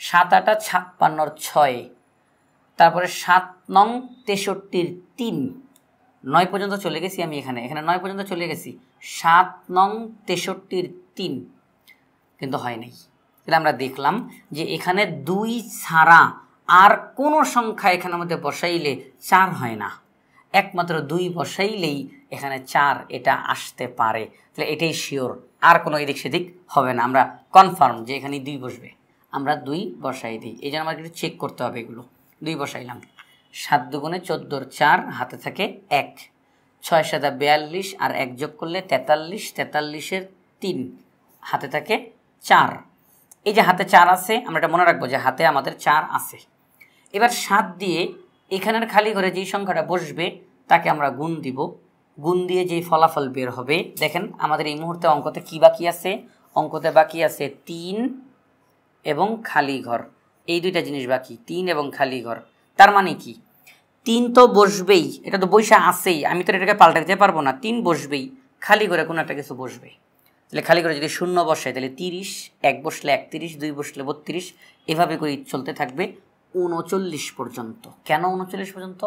7 8 56-র 6, তারপরে 7 9 63-র 3, 9 পর্যন্ত চলে গেছি আমি, এখানে 9 পর্যন্ত চলে গেছি। 7 9 63-র 3, কিন্তু হয় নাই। তাহলে আমরা দেখলাম যে এখানে 2 ছাড়া আর কোনো সংখ্যা এখানের মধ্যে বসাইলে 4 হয় না, একমাত্র 2 বসাইলেই এখানে 4 এটা আসতে পারে। তাহলে এটাই শিওর, আর কোনো এদিক সেদিক হবে না, আমরা কনফার্ম যে এখানে 2 বসবে। আমরা 2 বসাই দিই, এই জন্য আমাকে একটু চেক করতে হবে এগুলো। 2 বসাইলাম, 7 2 14-র 4 হাতে থাকে 1, 6 7 42 আর 1 যোগ করলে 43, 43-এর 3 হাতে থাকে 4। এই যে হাতে 4 আছে, আমরা এটা মনে রাখবো যে হাতে আমাদের 4 আছে। এবার 7 দিয়ে এখানের খালি ঘরে যেই সংখ্যাটা বসবে তাকে আমরা গুণ দিব। গুণ দিয়ে যেই ফলাফল বের হবে, দেখেন আমাদের এই মুহূর্তে অঙ্কতে কি বাকি আছে, অঙ্কতে বাকি আছে 3 এবং খালি ঘর, এই দুইটা জিনিস বাকি, 3 এবং খালি ঘর। তার মানে কি 3 তো বসবেই, এটা তো বৈশা আছেই, আমি তো এটাকে পাল্টে দিতে পারবো না, 3 বসবেই, খালি ঘরে কোনো একটা কিছু বসবে। তাহলে খালি ঘরে যদি 0 বসে তাহলে 30, 1 বসলে 31, 2 বসলে 32, এভাবে করে চলতে থাকবে 39 পর্যন্ত। কেন 39 পর্যন্ত?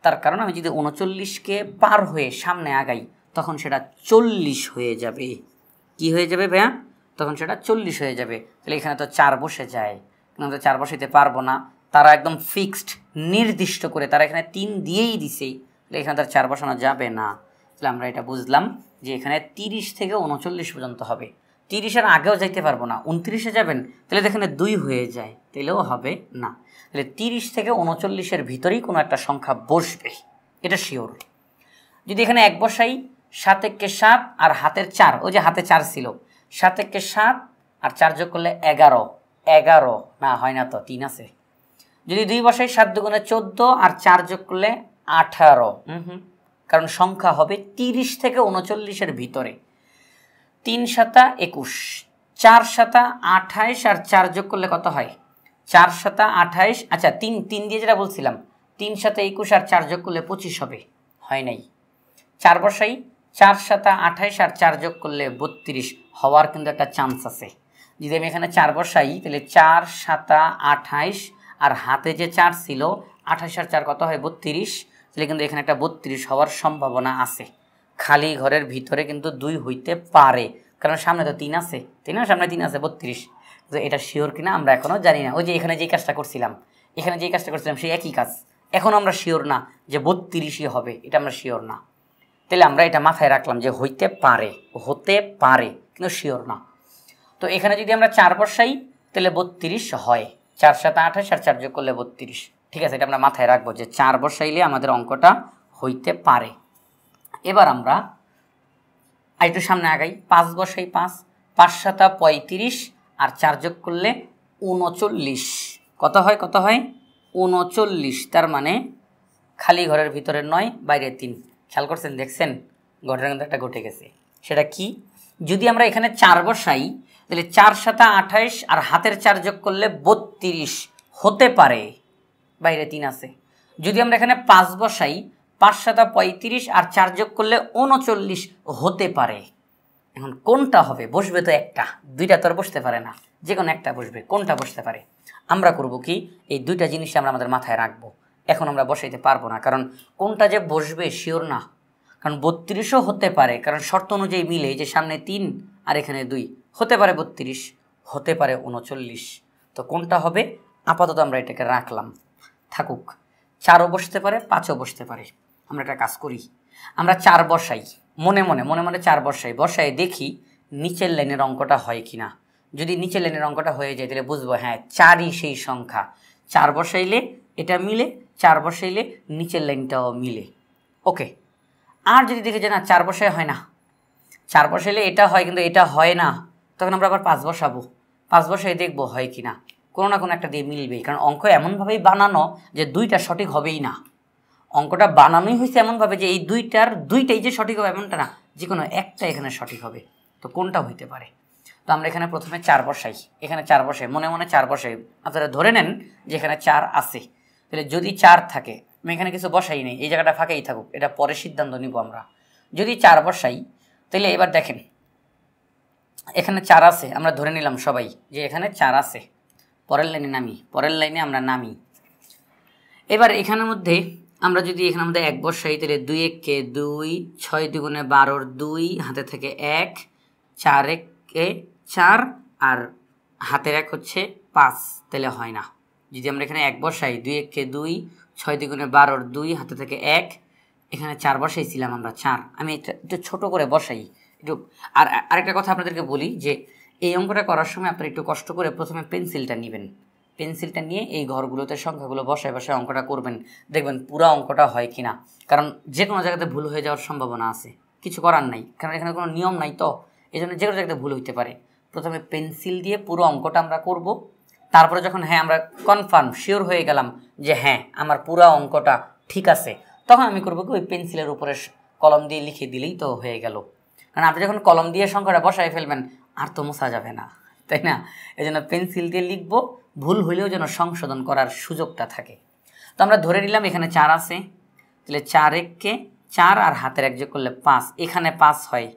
তার কারণ আমি যদি 39কে পার হয়ে সামনে আগাই তখন সেটা 40 হয়ে যাবে। কি হয়ে যাবে ভাইয়া? তখন সেটা 40 হয়ে যাবে। তাহলে এখানে তো 4 বসে যায়, কিন্তু আমরা 4 বসাইতে পারবো না, তারা একদম ফিক্সড নির্দিষ্ট করে তারা এখানে 3 দিয়েই দিছে, তাহলে এখানে তার 4 বসানো যাবে না। তাহলে আমরা এটা বুঝলাম যে এখানে 30 থেকে 39 পর্যন্ত হবে। 30-এর আগেও যাইতে পারবো না, 29-এ যাবেন তাহলে এখানে 2 হয়ে যায়, তাহলেও হবে না। তাহলে 30 থেকে 39-এর ভিতরেই কোনো একটা সংখ্যা বসবে, এটা শিওর। যদি এখানে 1 বসাই, 7 একে 7 আর হাতের 4, ওই যে হাতে 4 ছিল, 7 একে 7 আর 4 যোগ করলে 11, 11 না হয় না তো, 3 আছে। যদি 2 বসাই, 7 দুগুণে 14 আর 4 যোগ করলে 18, কারণ সংখ্যা হবে 30 থেকে 39-এর ভিতরে। 3 7 21, 4 7 28 আর 4 যোগ করলে কত হয়? 4 7 28, আচ্ছা 3 দিয়ে যেটা বলছিলাম, 3 7 21 আর 4 যোগ করলে 25 হবে, হয় নাই। 4 বসাই, 4 7 28 আর 4 যোগ করলে 32 হওয়ার কিন্তু একটা চান্স আছে। যদি আমি এখানে 4 বসাই তাহলে 4 7 28 আর হাতে যে 4 ছিল, 28 আর 4 কত হয়? 32, তাহলে কিন্তু এখানে একটা 32 হওয়ার সম্ভাবনা আছে। খালি ঘরের ভিতরে কিন্তু 2 হইতে পারে, কারণ সামনে তো 3 আছে, তাই না? সামনে 3 আছে, 32। তো এটা শিওর কিনা আমরা এখনও জানি না। ওই যে এখানে যেই কাজটা করছিলাম, সেই একই কাজ, এখন আমরা শিওর না যে 32ই হবে, এটা আমরা শিওর না। তাহলে আমরা এটা মাথায় রাখলাম যে হতে পারে কিন্তু শিওর না। তো এখানে যদি আমরা 4 বসাই তাহলে 32 হয়, 4 7 28 আর 4 যোগ করলে 32, ঠিক আছে? এটা আমরা মাথায় রাখবো যে 4 বসাইলে আমাদের অঙ্কটা হইতে পারে। এবার আমরা আরেকটু সামনে আগাই, 5 বসাই, 5 5 7 35 আর 4 যোগ করলে 39, কত হয়? 39। তার মানে খালি ঘরের ভিতরে 9, বাইরে 3। খেয়াল করছেন, দেখছেন ঘটনা কিন্তু একটা ঘটে গেছে। সেটা কি? যদি আমরা এখানে 4 বসাই তাহলে 4 7 28 আর হাতের 4 যোগ করলে 32 হতে পারে, বাইরে 3 আছে। যদি আমরা এখানে 5 বসাই, 5 7 35 আর 4 যোগ করলে 39 হতে পারে। এখন কোনটা হবে? বসবে তো একটা, দুইটা তো আর বসতে পারে না, যে কোনো একটা বসবে। কোনটা বসতে পারে? আমরা করব কি, এই দুইটা জিনিস আমরা আমাদের মাথায় রাখবো। এখন আমরা বসাইতে পারবো না, কারণ কোনটা যে বসবে শিওর না। কারণ 32ও হতে পারে, কারণ শর্ত অনুযায়ী মিলে যে সামনে 3 আর এখানে 2, হতে পারে 32, হতে পারে 39। তো কোনটা হবে? আপাতত আমরা এটাকে রাখলাম, থাকুক। 4ও বসতে পারে, 5ও বসতে পারে। আমরা একটা কাজ করি, আমরা 4 বসাই, মনে মনে 4 বসাই দেখি নিচের লাইনের অঙ্কটা হয় কিনা। যদি নিচের লাইনের অঙ্কটা হয়ে যায় তাহলে বুঝবো হ্যাঁ 4ই সেই সংখ্যা। 4 বসাইলে এটা মিলে, 4 বসাইলে নিচের লাইনটাও মিলে, ওকে। আর যদি দেখি যে না 4 বসাই হয় না, 4 বসাইলে এটা হয় কিন্তু এটা হয় না, তখন আমরা আবার 5 বসাবো। 5 বসাই দেখবো হয় কিনা, কোনো না কোনো একটা দিয়ে মিলবেই। কারণ অঙ্ক এমনভাবেই বানানো যে দুইটা সঠিক হবেই না। অঙ্কটা বানানোই হয়েছে এমনভাবে যে এই দুইটাই যে সঠিক হবে এমনটা না, যে কোনো একটা এখানে সঠিক হবে। তো কোনটা হইতে পারে? তো আমরা এখানে প্রথমে 4 বসাই, এখানে 4 বসাই, মনে 4 বসাই। আপনারা ধরে নেন যে এখানে 4 আছে, তাহলে যদি 4 থাকে, আমি এখানে কিছু বসাই নেই, এই জায়গাটা ফাঁকাই থাকুক, এটা পরে সিদ্ধান্ত নিব আমরা। যদি 4 বসাই তাহলে এবার দেখেন এখানে 4 আছে, আমরা ধরে নিলাম সবাই যে এখানে 4 আছে। পরের লাইনে আমরা নামি। এবার এখানের মধ্যে আমরা যদি এখানে আমাদের 1 বসাই তাহলে 2 1 2, 6 দুগুণে 12, 2 হাতে থেকে 1, 4 1 4 আর হাতের 1 হচ্ছে 5, তাহলে হয় না। যদি আমরা এখানে 1 বসাই, 2 1 2, 6 দুগুণে 12, 2 হাতে থেকে 1, এখানে 4 বসাইছিলাম আমরা 4। আমি একটু ছোট করে বসাই একটু। আর আরেকটা কথা আপনাদেরকে বলি যে এই অঙ্কটা করার সময় আপনারা একটু কষ্ট করে প্রথমে পেন্সিলটা নেবেন, পেন্সিলটা নিয়ে এই ঘরগুলোতে সংখ্যাগুলো বসায় অঙ্কটা করবেন, দেখবেন পুরো অঙ্কটা হয় কিনা। কারণ যে কোনো জায়গাতে ভুল হয়ে যাওয়ার সম্ভাবনা আছে, কিছু করার নাই, কারণ এখানে কোনো নিয়ম নাই। তো এই জন্য যে কোনো জায়গাতে ভুল হইতে পারে। প্রথমে পেন্সিল দিয়ে পুরো অঙ্কটা আমরা করব, তারপরে যখন হ্যাঁ আমরা কনফার্ম শিওর হয়ে গেলাম যে হ্যাঁ আমার পুরো অঙ্কটা ঠিক আছে, তখন আমি করবো কি ওই পেন্সিলের উপরে কলম দিয়ে লিখে দিলেই তো হয়ে গেল। কারণ আপনি যখন কলম দিয়ে সংখ্যাটা বসায় ফেলবেন আর তো মোছা যাবে না, তাই না? এই জন্য পেন্সিল দিয়ে লিখব, ভুল হইলেও যেন সংশোধন করার সুযোগটা থাকে। তো আমরা ধরে নিলাম এখানে 4 আছে, তাহলে 4 এককে 4 আর হাতের 1 যোগ করলে 5, এখানে 5 হয়,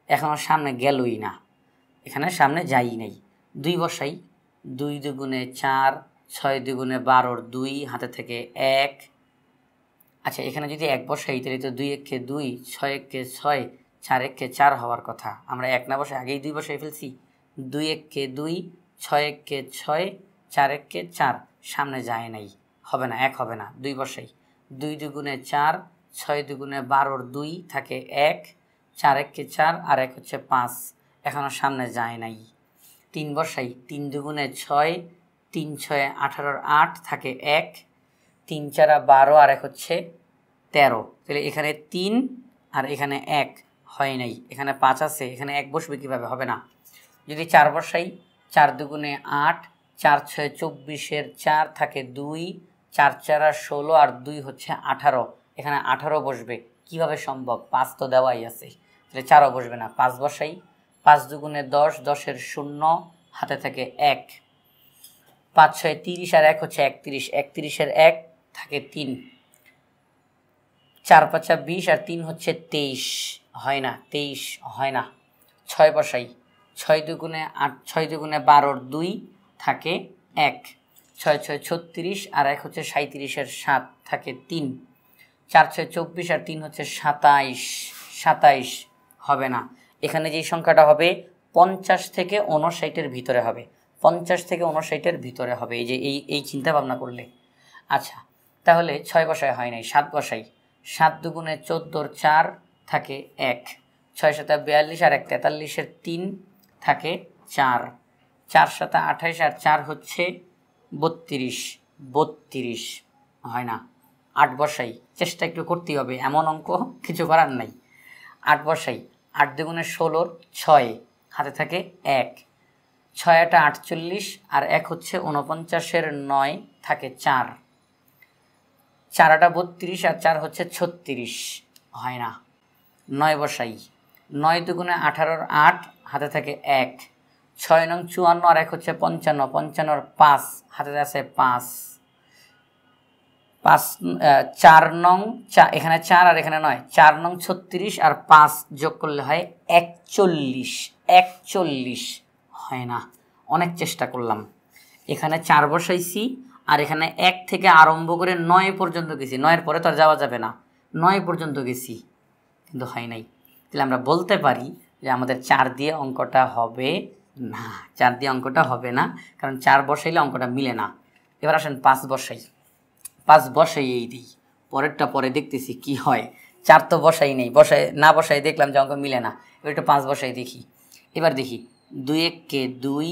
এখনও সামনে গেলই না, এখানে সামনে যাই নাই। 2 বসাই, 2 দুগুণে 4, 6 দুগুণে 12, 2 হাতে থেকে 1। আচ্ছা, এখানে যদি 1 বসাই তাহলে তো 2 এককে 2, 6 এককে 6, 4 এককে 4 হওয়ার কথা। আমরা 1 না বসে আগেই 2 বসাই ফেলছি। 2 এককে 2, 6 এককে 6, 4 এককে 4, সামনে যায় নাই, হবে না, 1 হবে না। 2 বসাই, 2 দুগুণে 4, 6 দুগুণে 12, 2 থাকে 1, 4 এককে 4 আর 1 হচ্ছে 5, এখনও সামনে যায় নাই। 3 বসাই, 3 দুগুণে 6, 3 6 18, 8 থাকে 1, 3 4 12 আর 1 হচ্ছে 13, তাহলে এখানে 3 আর এখানে 1 হয় নাই, এখানে 5 আছে, এখানে 1 বসবে কীভাবে, হবে না। যদি 4 বসাই, 4 দুগুণে 8, 4 6 24, 4 থাকে 2, 4 4 16 আর 2 হচ্ছে 18, এখানে 18 বসবে কিভাবে সম্ভব, 5 তো দেওয়াই আছে, তাহলে 4ও বসবে না। 5 বসাই, 5 দুগুণে 10, 10 0 হাতে থাকে 1, 5 6 30 আর 1 হচ্ছে 31, 31 1 থাকে 3, 4 5 20 আর 3 হচ্ছে 23, হয় না, 23 হয় না। 6 বসাই, 6 দুগুণে 8, 6 দুগুণে 12, 2 থাকে 1, 6 6 36 আর 1 হচ্ছে 37, 7 থাকে 3, 4 6 24 আর 3 হচ্ছে 27, 27 হবে না। এখানে যে সংখ্যাটা হবে 50 থেকে 59-এর ভিতরে হবে, 50 থেকে 59-এর ভিতরে হবে, এই যে এই চিন্তা ভাবনা করলে। আচ্ছা, তাহলে 6 বসায় হয় নাই, 7 বসাই, 7 দুগুণে 14, 4 থাকে 1, 6 7 42 আর 1 43, 3 থাকে 4, 4 7 28 আর 4 হচ্ছে 32, 32 হয় না। 8 বসাই, চেষ্টা একটু করতেই হবে, এমন অঙ্ক কিছু করার নাই। 8 বসাই, 8 দুগুণে 16, 6 হাতে থাকে 1, 6 8 48 আর 1 হচ্ছে 49, 9 থাকে 4, 4 8 32 আর 4 হচ্ছে 36, হয় না। 9 বসাই, 9 দুগুণে 18, 8 হাতে থাকে 1, 6 নং 54 আর 1 হচ্ছে 55, 55 5 হাতে আছে 5, 4 নং এখানে 4 আর এখানে 9, 4 নং 36 আর 5 যোগ করলে হয় 41, 41 হয় না। অনেক চেষ্টা করলাম, এখানে 4 বসাইছি আর এখানে 1 থেকে আরম্ভ করে 9 পর্যন্ত গেছি, 9-এর পরে তো আর যাওয়া যাবে না, 9 পর্যন্ত গেছি কিন্তু হয় নাই। তাহলে আমরা বলতে পারি যে আমাদের 4 দিয়ে অঙ্কটা হবে না, 4 দিয়ে অঙ্কটা হবে না, কারণ 4 বসাইলে অঙ্কটা মিলে না। এবার আসেন 5 বসাই, 5 বসাই এই দিই, পরেরটা পরে দেখতেছি কি হয়। 4 তো বসাই নেই, বসাই দেখলাম যে অঙ্ক মিলে না, এবার একটু 5 বসাই দেখি। এবার দেখি 2 এককে 2,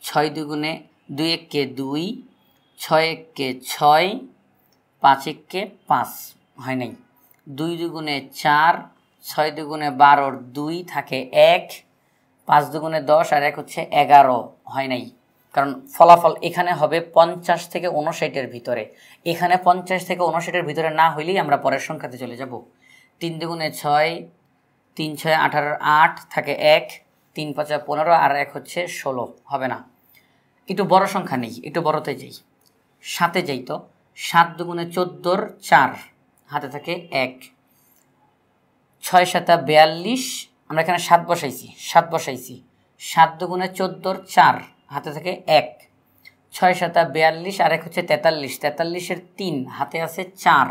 6 দুগুণে 2 এককে 2, 6 এককে 6, 5 এককে 5 হয় নাই। 2 দুগুণে 4, 6 দুগুণে 12, 2 থাকে 1, 5 দুগুণে 10 আর 1 হচ্ছে 11, হয় নাই। কারণ ফলাফল এখানে হবে 50 থেকে 59-এর ভিতরে, এখানে 50 থেকে 59-এর ভিতরে না হইলেই আমরা পরের সংখ্যাতে চলে যাব। 3 দুগুণে 6, 3 6 18, 8 থাকে 1, 3 5 15 আর 1 হচ্ছে 16, হবে না। একটু বড় সংখ্যা নেই, একটু বড়তে যাই, 7-এ যাই তো। 7 দুগুণে 14, 4 হাতে থাকে 1, 6 7 42, আমরা এখানে 7 বসাইছি, 7 দুগুণে 14, 4 হাতে থাকে 1, 6 7 42 আর 1 হচ্ছে 43, 43 3 হাতে আছে 4,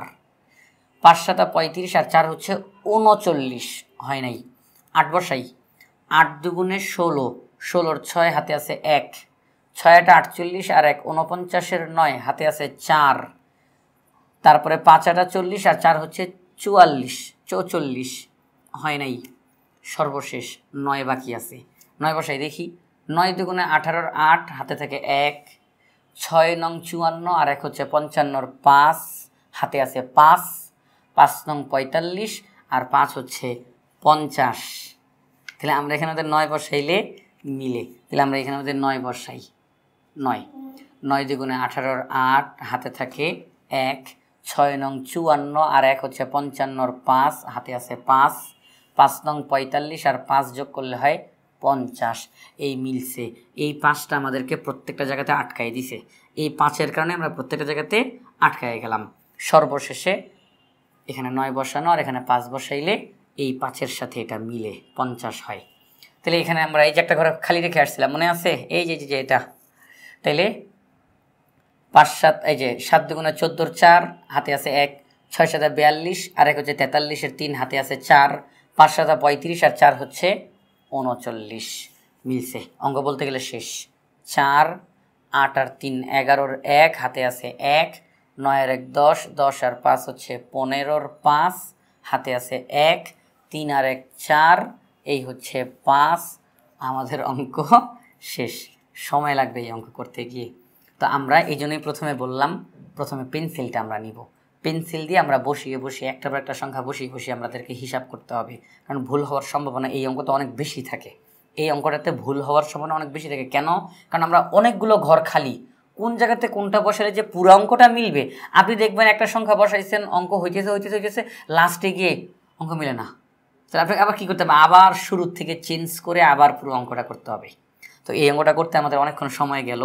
5 7 35 আর 4 হচ্ছে 39, হয় নাই। 8 বসাই, 8 দুগুণে 16, 16 6 হাতে আছে 1, 6 8 48 আর 1 49, 9 হাতে আছে 4, তারপরে 5 8 40 আর 4 হচ্ছে 44, 44 হয় নাই। সর্বশেষ 9 বাকি আছে, 9 বসাই দেখি। 9 দুগুণে 18, 8 হাতে থাকে 1, 6 নং 54 আর 1 হচ্ছে 55, 5 হাতে আছে 5, 5 নং 45 আর 5 হচ্ছে 50। তাহলে আমরা এখানে আমাদের 9 বসাইলে মিলে, তাহলে আমরা এখানে আমাদের 9 বসাই। 9 দুগুণে 18, 8 হাতে থাকে 1, 6 নং 54 আর 1 হচ্ছে 55 5 হাতে আছে 5, 5 নং 45 আর 5 যোগ করলে হয় 50। এই মিলছে। এই 5টা আমাদেরকে প্রত্যেকটা জায়গাতে আটকাই দিছে। এই 5-এর কারণে আমরা প্রত্যেকটা জায়গাতে আটকাই গেলাম। সর্বশেষে এখানে 9 বসানো আর এখানে 5 বসাইলে এই 5-এর সাথে এটা মিলে 50 হয়। তাহলে এখানে আমরা এই যে একটা ঘর খালি রেখে আসছিলাম, মনে আছে? এই যে এটা। তাইলে 5 7 এই যে 7 দুগুণে 14 4 হাতে আছে 1, 6 7 42 আর 1 হচ্ছে 43 এর 3 হাতে আছে 4, 5 7 35 আর 4 হচ্ছে 39। মিলছে। অঙ্ক বলতে গেলে শেষ। 4 8 আর 3 11 1 হাতে আছে 1, 9 আর 1 10, 10 আর 5 হচ্ছে 15 5 হাতে আছে 1, 3 আর 1 4, এই হচ্ছে 5। আমাদের অঙ্ক শেষ। সময় লাগবে এই অঙ্ক করতে গিয়ে। তো আমরা এই জন্যই প্রথমে বললাম, প্রথমে পেন্সিলটা আমরা নিব। পেন্সিল দিয়ে আমরা বসিয়ে একটার পর একটা সংখ্যা বসিয়ে আমাদেরকে হিসাব করতে হবে, কারণ ভুল হওয়ার সম্ভাবনা এই অঙ্কতে অনেক বেশি থাকে। এই অঙ্কটাতে ভুল হওয়ার সম্ভাবনা অনেক বেশি থাকে। কেন? কারণ আমরা অনেকগুলো ঘর খালি, কোন জায়গাতে কোনটা বসালে যে পুরো অঙ্কটা মিলবে। আপনি দেখবেন একটা সংখ্যা বসাইছেন, অঙ্ক হইতেছে, লাস্টে গিয়ে অঙ্ক মিলে না। তাহলে আপনাকে আবার কী করতে হবে? আবার শুরুর থেকে চেঞ্জ করে আবার পুরো অঙ্কটা করতে হবে। তো এই অঙ্কটা করতে আমাদের অনেকক্ষণ সময় গেল।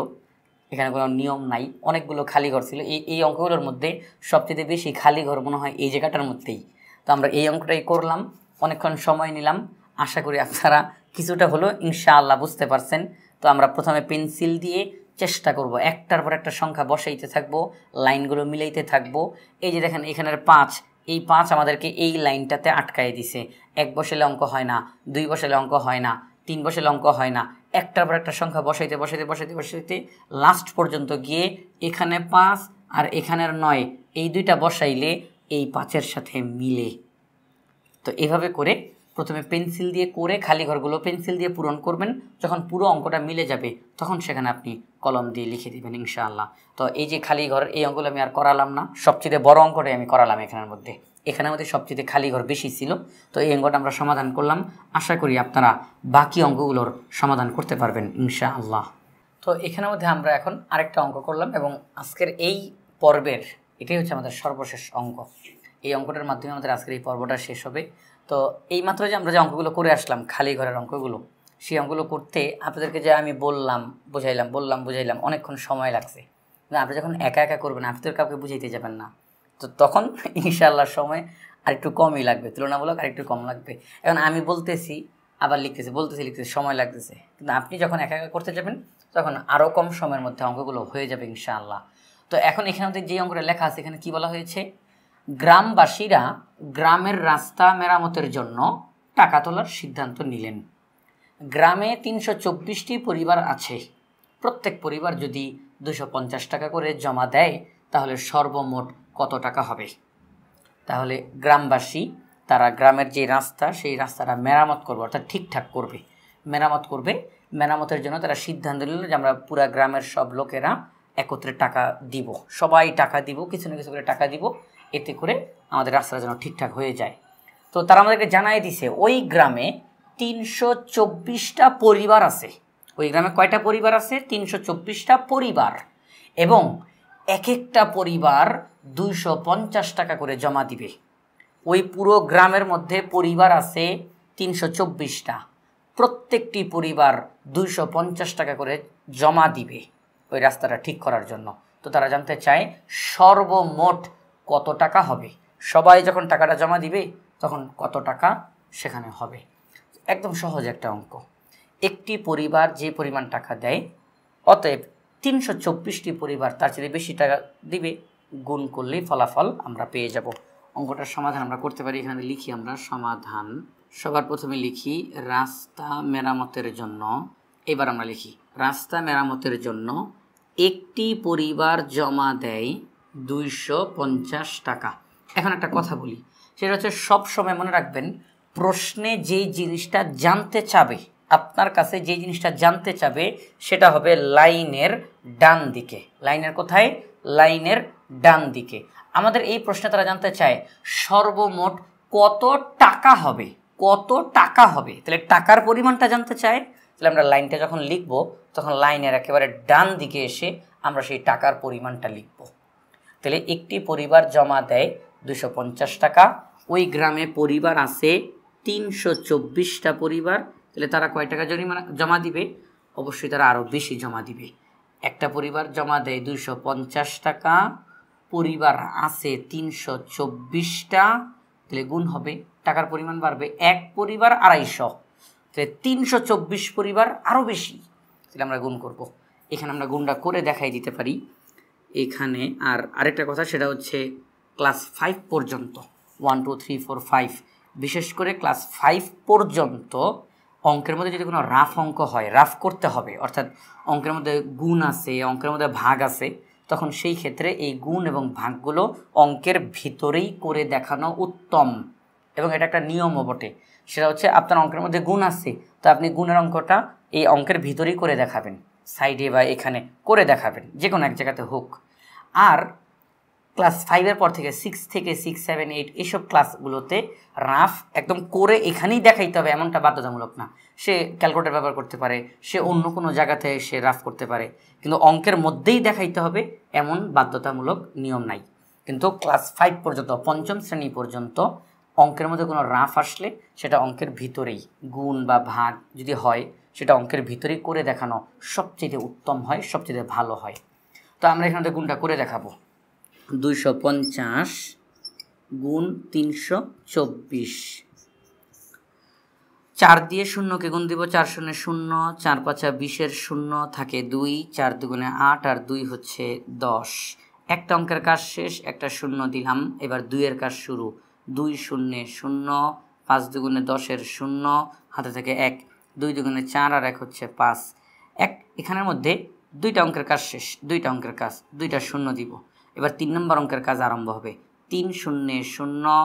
এখানে কোনো নিয়ম নাই, অনেকগুলো খালি ঘর ছিল। এই অঙ্কগুলোর মধ্যে সবচেয়ে বেশি খালি ঘর মনে হয় এই জায়গাটার মধ্যেই। তো আমরা এই অঙ্কটাই করলাম, অনেকক্ষণ সময় নিলাম। আশা করি আপনারা কিছুটা হলেও ইনশাআল্লাহ বুঝতে পারছেন। তো আমরা প্রথমে পেন্সিল দিয়ে চেষ্টা করব, একটার পর একটা সংখ্যা বসাইতে থাকবো, লাইনগুলো মিলাইতে থাকবো। এই যে দেখেন এখানের 5, এই 5 আমাদেরকে এই লাইনটাতে আটকাই দিছে। 1 বসালে অঙ্ক হয় না, 2 বসালে অঙ্ক হয় না, 3 বসালে অঙ্ক হয় না। একটার পর একটা সংখ্যা বসাইতে লাস্ট পর্যন্ত গিয়ে এখানে 5 আর এখানের 9, এই দুইটা বসাইলে এই 5-এর সাথে মিলে। তো এভাবে করে প্রথমে পেন্সিল দিয়ে করে খালি ঘরগুলো পেন্সিল দিয়ে পূরণ করবেন। যখন পুরো অঙ্কটা মিলে যাবে তখন সেখানে আপনি কলম দিয়ে লিখে দেবেন ইনশাআল্লাহ। তো এই যে খালি ঘর, এই অঙ্কগুলো আমি আর করালাম না, সবচেয়ে বড় অঙ্কটাই আমি করালাম এখানের মধ্যে সবচেয়ে খালি ঘর বেশি ছিল। তো এই অঙ্কটা আমরা সমাধান করলাম। আশা করি আপনারা বাকি অঙ্কগুলোর সমাধান করতে পারবেন ইনশাআল্লাহ। তো এখানের মধ্যে আমরা এখন আরেকটা অঙ্ক করলাম এবং আজকের এই পর্বের এটাই হচ্ছে আমাদের সর্বশেষ অঙ্ক। এই অঙ্কটার মাধ্যমে আমাদের আজকের এই পর্বটা শেষ হবে। তো এই মাত্র যে আমরা যে অঙ্কগুলো করে আসলাম খালি ঘরের অঙ্কগুলো, সেই অঙ্কগুলো করতে আপনাদেরকে যে আমি বুঝাইলাম অনেকক্ষণ সময় লাগছে। আপনি যখন একা একা করবেন, আপনি তো কাউকে বুঝাইতে যাবেন না, তো তখন ইনশাআল্লাহ সময় আরেকটু কমই লাগবে, তুলনামূলক আরেকটু কম লাগবে। এখন আমি বলতেছি আবার লিখতেছি, সময় লাগতেছে। কিন্তু আপনি যখন একা একা করতে যাবেন তখন আরও কম সময়ের মধ্যে অঙ্কগুলো হয়ে যাবে ইনশাআল্লাহ। তো এখন এখানে যে অঙ্কটা লেখা আছে এখানে কি বলা হয়েছে? গ্রামবাসীরা গ্রামের রাস্তা মেরামতের জন্য টাকা তোলার সিদ্ধান্ত নিলেন। গ্রামে 324টি পরিবার আছে। প্রত্যেক পরিবার যদি 250 টাকা করে জমা দেয় তাহলে সর্বমোট কত টাকা হবে? তাহলে গ্রামবাসী তারা গ্রামের যে রাস্তা সেই রাস্তাটা মেরামত করবে, অর্থাৎ ঠিকঠাক করবে, মেরামতের জন্য তারা সিদ্ধান্ত নিল যে আমরা পুরা গ্রামের সব লোকেরা একত্রে টাকা দিব, সবাই টাকা দিব, কিছু না কিছু করে টাকা দিব, এতে করে আমাদের রাস্তাটা যেন ঠিকঠাক হয়ে যায়। তো তারা আমাদেরকে জানাই দিছে ওই গ্রামে 324টা পরিবার আছে। ওই গ্রামে কয়টা পরিবার আছে? 324টা পরিবার, এবং এক একটা পরিবার 250 টাকা করে জমা দিবে। ওই পুরো গ্রামের মধ্যে পরিবার আছে 324টা, প্রত্যেকটি পরিবার 250 টাকা করে জমা দিবে ওই রাস্তাটা ঠিক করার জন্য। তো তারা জানতে চায় সর্বমোট কত টাকা হবে। সবাই যখন টাকাটা জমা দিবে তখন কত টাকা সেখানে হবে। একদম সহজ একটা অঙ্ক। একটি পরিবার যে পরিমাণ টাকা দেয়, অতএব 324টি পরিবার তার চেয়ে বেশি টাকা দিবে, গুণ করলেই ফলাফল আমরা পেয়ে যাব। অঙ্কটার সমাধান আমরা করতে পারি। এখানে লিখি আমরা সমাধান। সবার প্রথমে লিখি রাস্তা মেরামতের জন্য, এবার আমরা লিখি রাস্তা মেরামতের জন্য একটি পরিবার জমা দেয় 250 টাকা। এখন একটা কথা বলি, সেটা হচ্ছে সব সময় মনে রাখবেন, প্রশ্নে যেই জিনিসটা জানতে চাবে, আপনার কাছে যে জিনিসটা জানতে চাবে সেটা হবে লাইনের ডান দিকে। লাইনের কোথায়? লাইনের ডান দিকে। আমাদের এই প্রশ্নে তারা জানতে চায় সর্বমোট কত টাকা হবে, কত টাকা হবে। তাহলে টাকার পরিমাণটা জানতে চায়। তাহলে আমরা লাইনটা যখন লিখব তখন লাইনের একেবারে ডান দিকে এসে আমরা সেই টাকার পরিমাণটা লিখব। তাহলে একটি পরিবার জমা দেয় 250 টাকা, ওই গ্রামে পরিবার আছে 324টা পরিবার, তাহলে তারা কয় টাকা জমা দিবে? অবশ্যই তারা আরও বেশি জমা দিবে। একটা পরিবার জমা দেয় 250 টাকা, পরিবার আছে 324টা, তাহলে গুণ হবে, টাকার পরিমাণ বাড়বে, এক পরিবার 250, তাহলে 324 পরিবার আরও বেশি, তাহলে আমরা গুণ করব। এখানে আমরা গুণটা করে দেখাই দিতে পারি এখানে। আর আরেকটা কথা, সেটা হচ্ছে ক্লাস 5 পর্যন্ত 1 2 3 4 5, বিশেষ করে ক্লাস 5 পর্যন্ত অঙ্কের মধ্যে যদি কোনো রাফ অঙ্ক হয়, রাফ করতে হবে, অর্থাৎ অঙ্কের মধ্যে গুণ আছে, অঙ্কের মধ্যে ভাগ আছে, তখন সেই ক্ষেত্রে এই গুণ এবং ভাগগুলো অঙ্কের ভিতরেই করে দেখানো উত্তম। এবং এটা একটা নিয়মও বটে, সেটা হচ্ছে আপনার অঙ্কের মধ্যে গুণ আছে, তো আপনি গুণের অঙ্কটা এই অঙ্কের ভিতরেই করে দেখাবেন, সাইডে বা এখানে করে দেখাবেন, যে কোনো এক জায়গাতে হোক। আর ক্লাস 5-এর পর থেকে 6 থেকে 6 7 8 এইসব ক্লাসগুলোতে রাফ একদম করে এখানেই দেখাইতে হবে এমনটা বাধ্যতামূলক না। সে ক্যালকুলেটর ব্যবহার করতে পারে, সে অন্য কোনো জায়গাতে সে রাফ করতে পারে, কিন্তু অঙ্কের মধ্যেই দেখাইতে হবে এমন বাধ্যতামূলক নিয়ম নাই। কিন্তু ক্লাস 5 পর্যন্ত, পঞ্চম শ্রেণী পর্যন্ত অঙ্কের মধ্যে কোনো রাফ আসলে সেটা অঙ্কের ভিতরেই, গুণ বা ভাগ যদি হয় সেটা অঙ্কের ভিতরেই করে দেখানো সবচেয়ে উত্তম হয়, সবচেয়ে ভালো হয়। তো আমরা এখানে গুণটা করে দেখাবো। 250 গুণ 324, 4 দিয়ে শূন্যকে গুণ দিব, 4 শূন্য 0, 4 5 20-এর 0 থাকে 2, 4 দুগুণে 8 আর 2 হচ্ছে 10। একটা অঙ্কের কাজ শেষ, একটা শূন্য দিলাম, এবার 2-এর কাজ শুরু। 2 শূন্য 0, 5 দুগুণে 10-এর 0, হাতে থেকে 1, 2 দুগুণে 4 আর 1 হচ্ছে 5। এখানের মধ্যে দুইটা অঙ্কের কাজ শেষ, দুইটা অঙ্কের কাজ, দুইটা শূন্য দিব। এবার 3 নম্বর অঙ্কের কাজ আরম্ভ হবে। 3 শূন্য 0,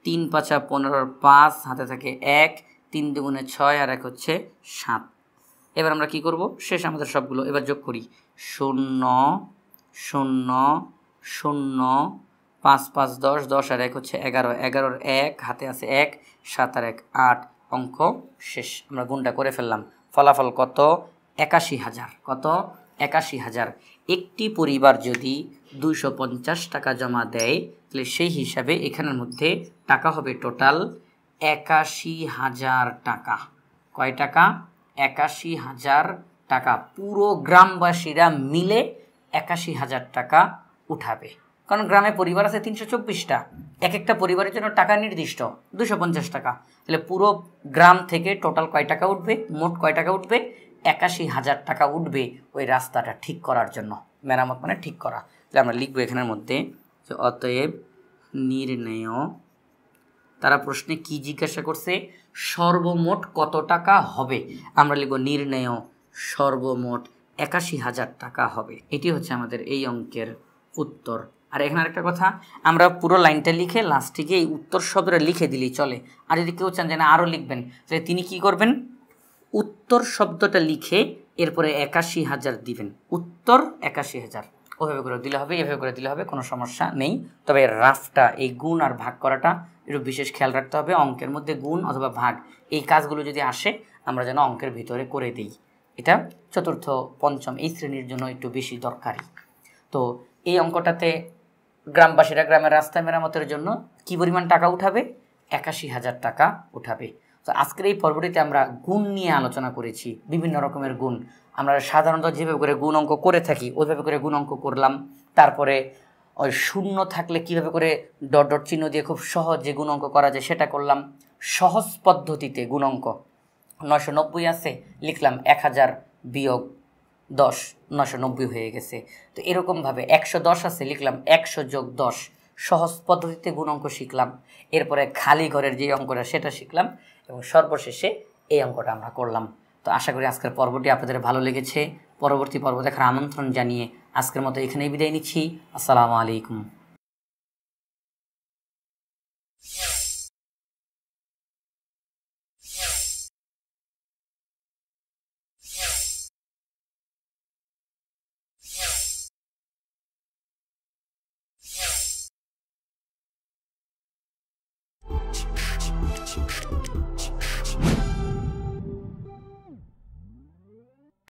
3 5 15-এর 5, হাতে থাকে 1, 3 দুগুণে 6 আর 1 হচ্ছে 7। এবার আমরা কি করব? শেষ আমাদের সবগুলো, এবার যোগ করি। 0 0 0, 5 5 10, 10 আর 1 হচ্ছে 11, 11-এর 1, হাতে আছে 1, 7 আর 1 8, অঙ্ক শেষ। আমরা গুণটা করে ফেললাম। ফলাফল কত? 81,000। কত? 81,000। একটি পরিবার যদি 250 টাকা জমা দেয়, তাহলে সেই হিসাবে এখানের মধ্যে টাকা হবে টোটাল 81,000 টাকা। কয় টাকা? 81,000 টাকা। পুরো গ্রামবাসীরা মিলে 81,000 টাকা উঠাবে, কারণ গ্রামে পরিবার আছে 324টা, এক একটা পরিবারের জন্য টাকা নির্দিষ্ট 250 টাকা। তাহলে পুরো গ্রাম থেকে টোটাল কয় টাকা উঠবে? মোট কয় টাকা উঠবে? 81,000 টাকা উঠবে ওই রাস্তাটা ঠিক করার জন্য। মেরামত মানে ঠিক করা। তাহলে আমরা লিখবো এখানের মধ্যে যে অতএব নির্ণেয়, তারা প্রশ্নে কি জিজ্ঞাসা করছে? সর্বমোট কত টাকা হবে? আমরা লিখব নির্ণেয় সর্বমোট 81,000 টাকা হবে। এটি হচ্ছে আমাদের এই অঙ্কের উত্তর। আর এখানে আরেকটা কথা, আমরা পুরো লাইনটা লিখে লাস্টে গিয়ে এই উত্তর শব্দটা লিখে দিলেই চলে। আর যদি কেউ চান যে না আরও লিখবেন, তাহলে তিনি কি করবেন? উত্তর শব্দটা লিখে এরপরে 81,000 দিবেন। উত্তর 81,000 ওইভাবে করে দিলে হবে, এভাবে করে দিলে হবে, কোনো সমস্যা নেই। তবে রাফটা, এই গুণ আর ভাগ করাটা একটু বিশেষ খেয়াল রাখতে হবে। অঙ্কের মধ্যে গুণ অথবা ভাগ এই কাজগুলো যদি আসে, আমরা যেন অঙ্কের ভিতরে করে দিই। এটা চতুর্থ পঞ্চম এই শ্রেণীর জন্য একটু বেশি দরকারি। তো এই অঙ্কটাতে গ্রামবাসীরা গ্রামের রাস্তা মেরামতের জন্য কি পরিমাণ টাকা উঠাবে? 81,000 টাকা উঠাবে। তো আজকের এই পর্বটিতে আমরা গুণ নিয়ে আলোচনা করেছি, বিভিন্ন রকমের গুণ। আমরা সাধারণত যেভাবে করে গুণ অঙ্ক করে থাকি ওইভাবে করে গুণ অঙ্ক করলাম। তারপরে ওই শূন্য থাকলে কীভাবে করে ডট ডট চিহ্ন দিয়ে খুব সহজে গুণ অঙ্ক করা যায় সেটা করলাম। সহজ পদ্ধতিতে গুণ অঙ্ক 990 আছে, লিখলাম 1000 বিয়োগ 10, 990 হয়ে গেছে। তো এরকমভাবে 110 আছে, লিখলাম 100 যোগ 10। সহজ পদ্ধতিতে গুণ অঙ্ক শিখলাম। এরপরে খালি ঘরের যে অঙ্কটা সেটা শিখলাম এবং সর্বশেষে এই অঙ্কটা আমরা করলাম। তো আশা করি আজকের পর্বটি আপনাদের ভালো লেগেছে। পরবর্তী পর্ব দেখার আমন্ত্রণ জানিয়ে আজকের মতো এখানেই বিদায় নিচ্ছি। আসসালামু আলাইকুম।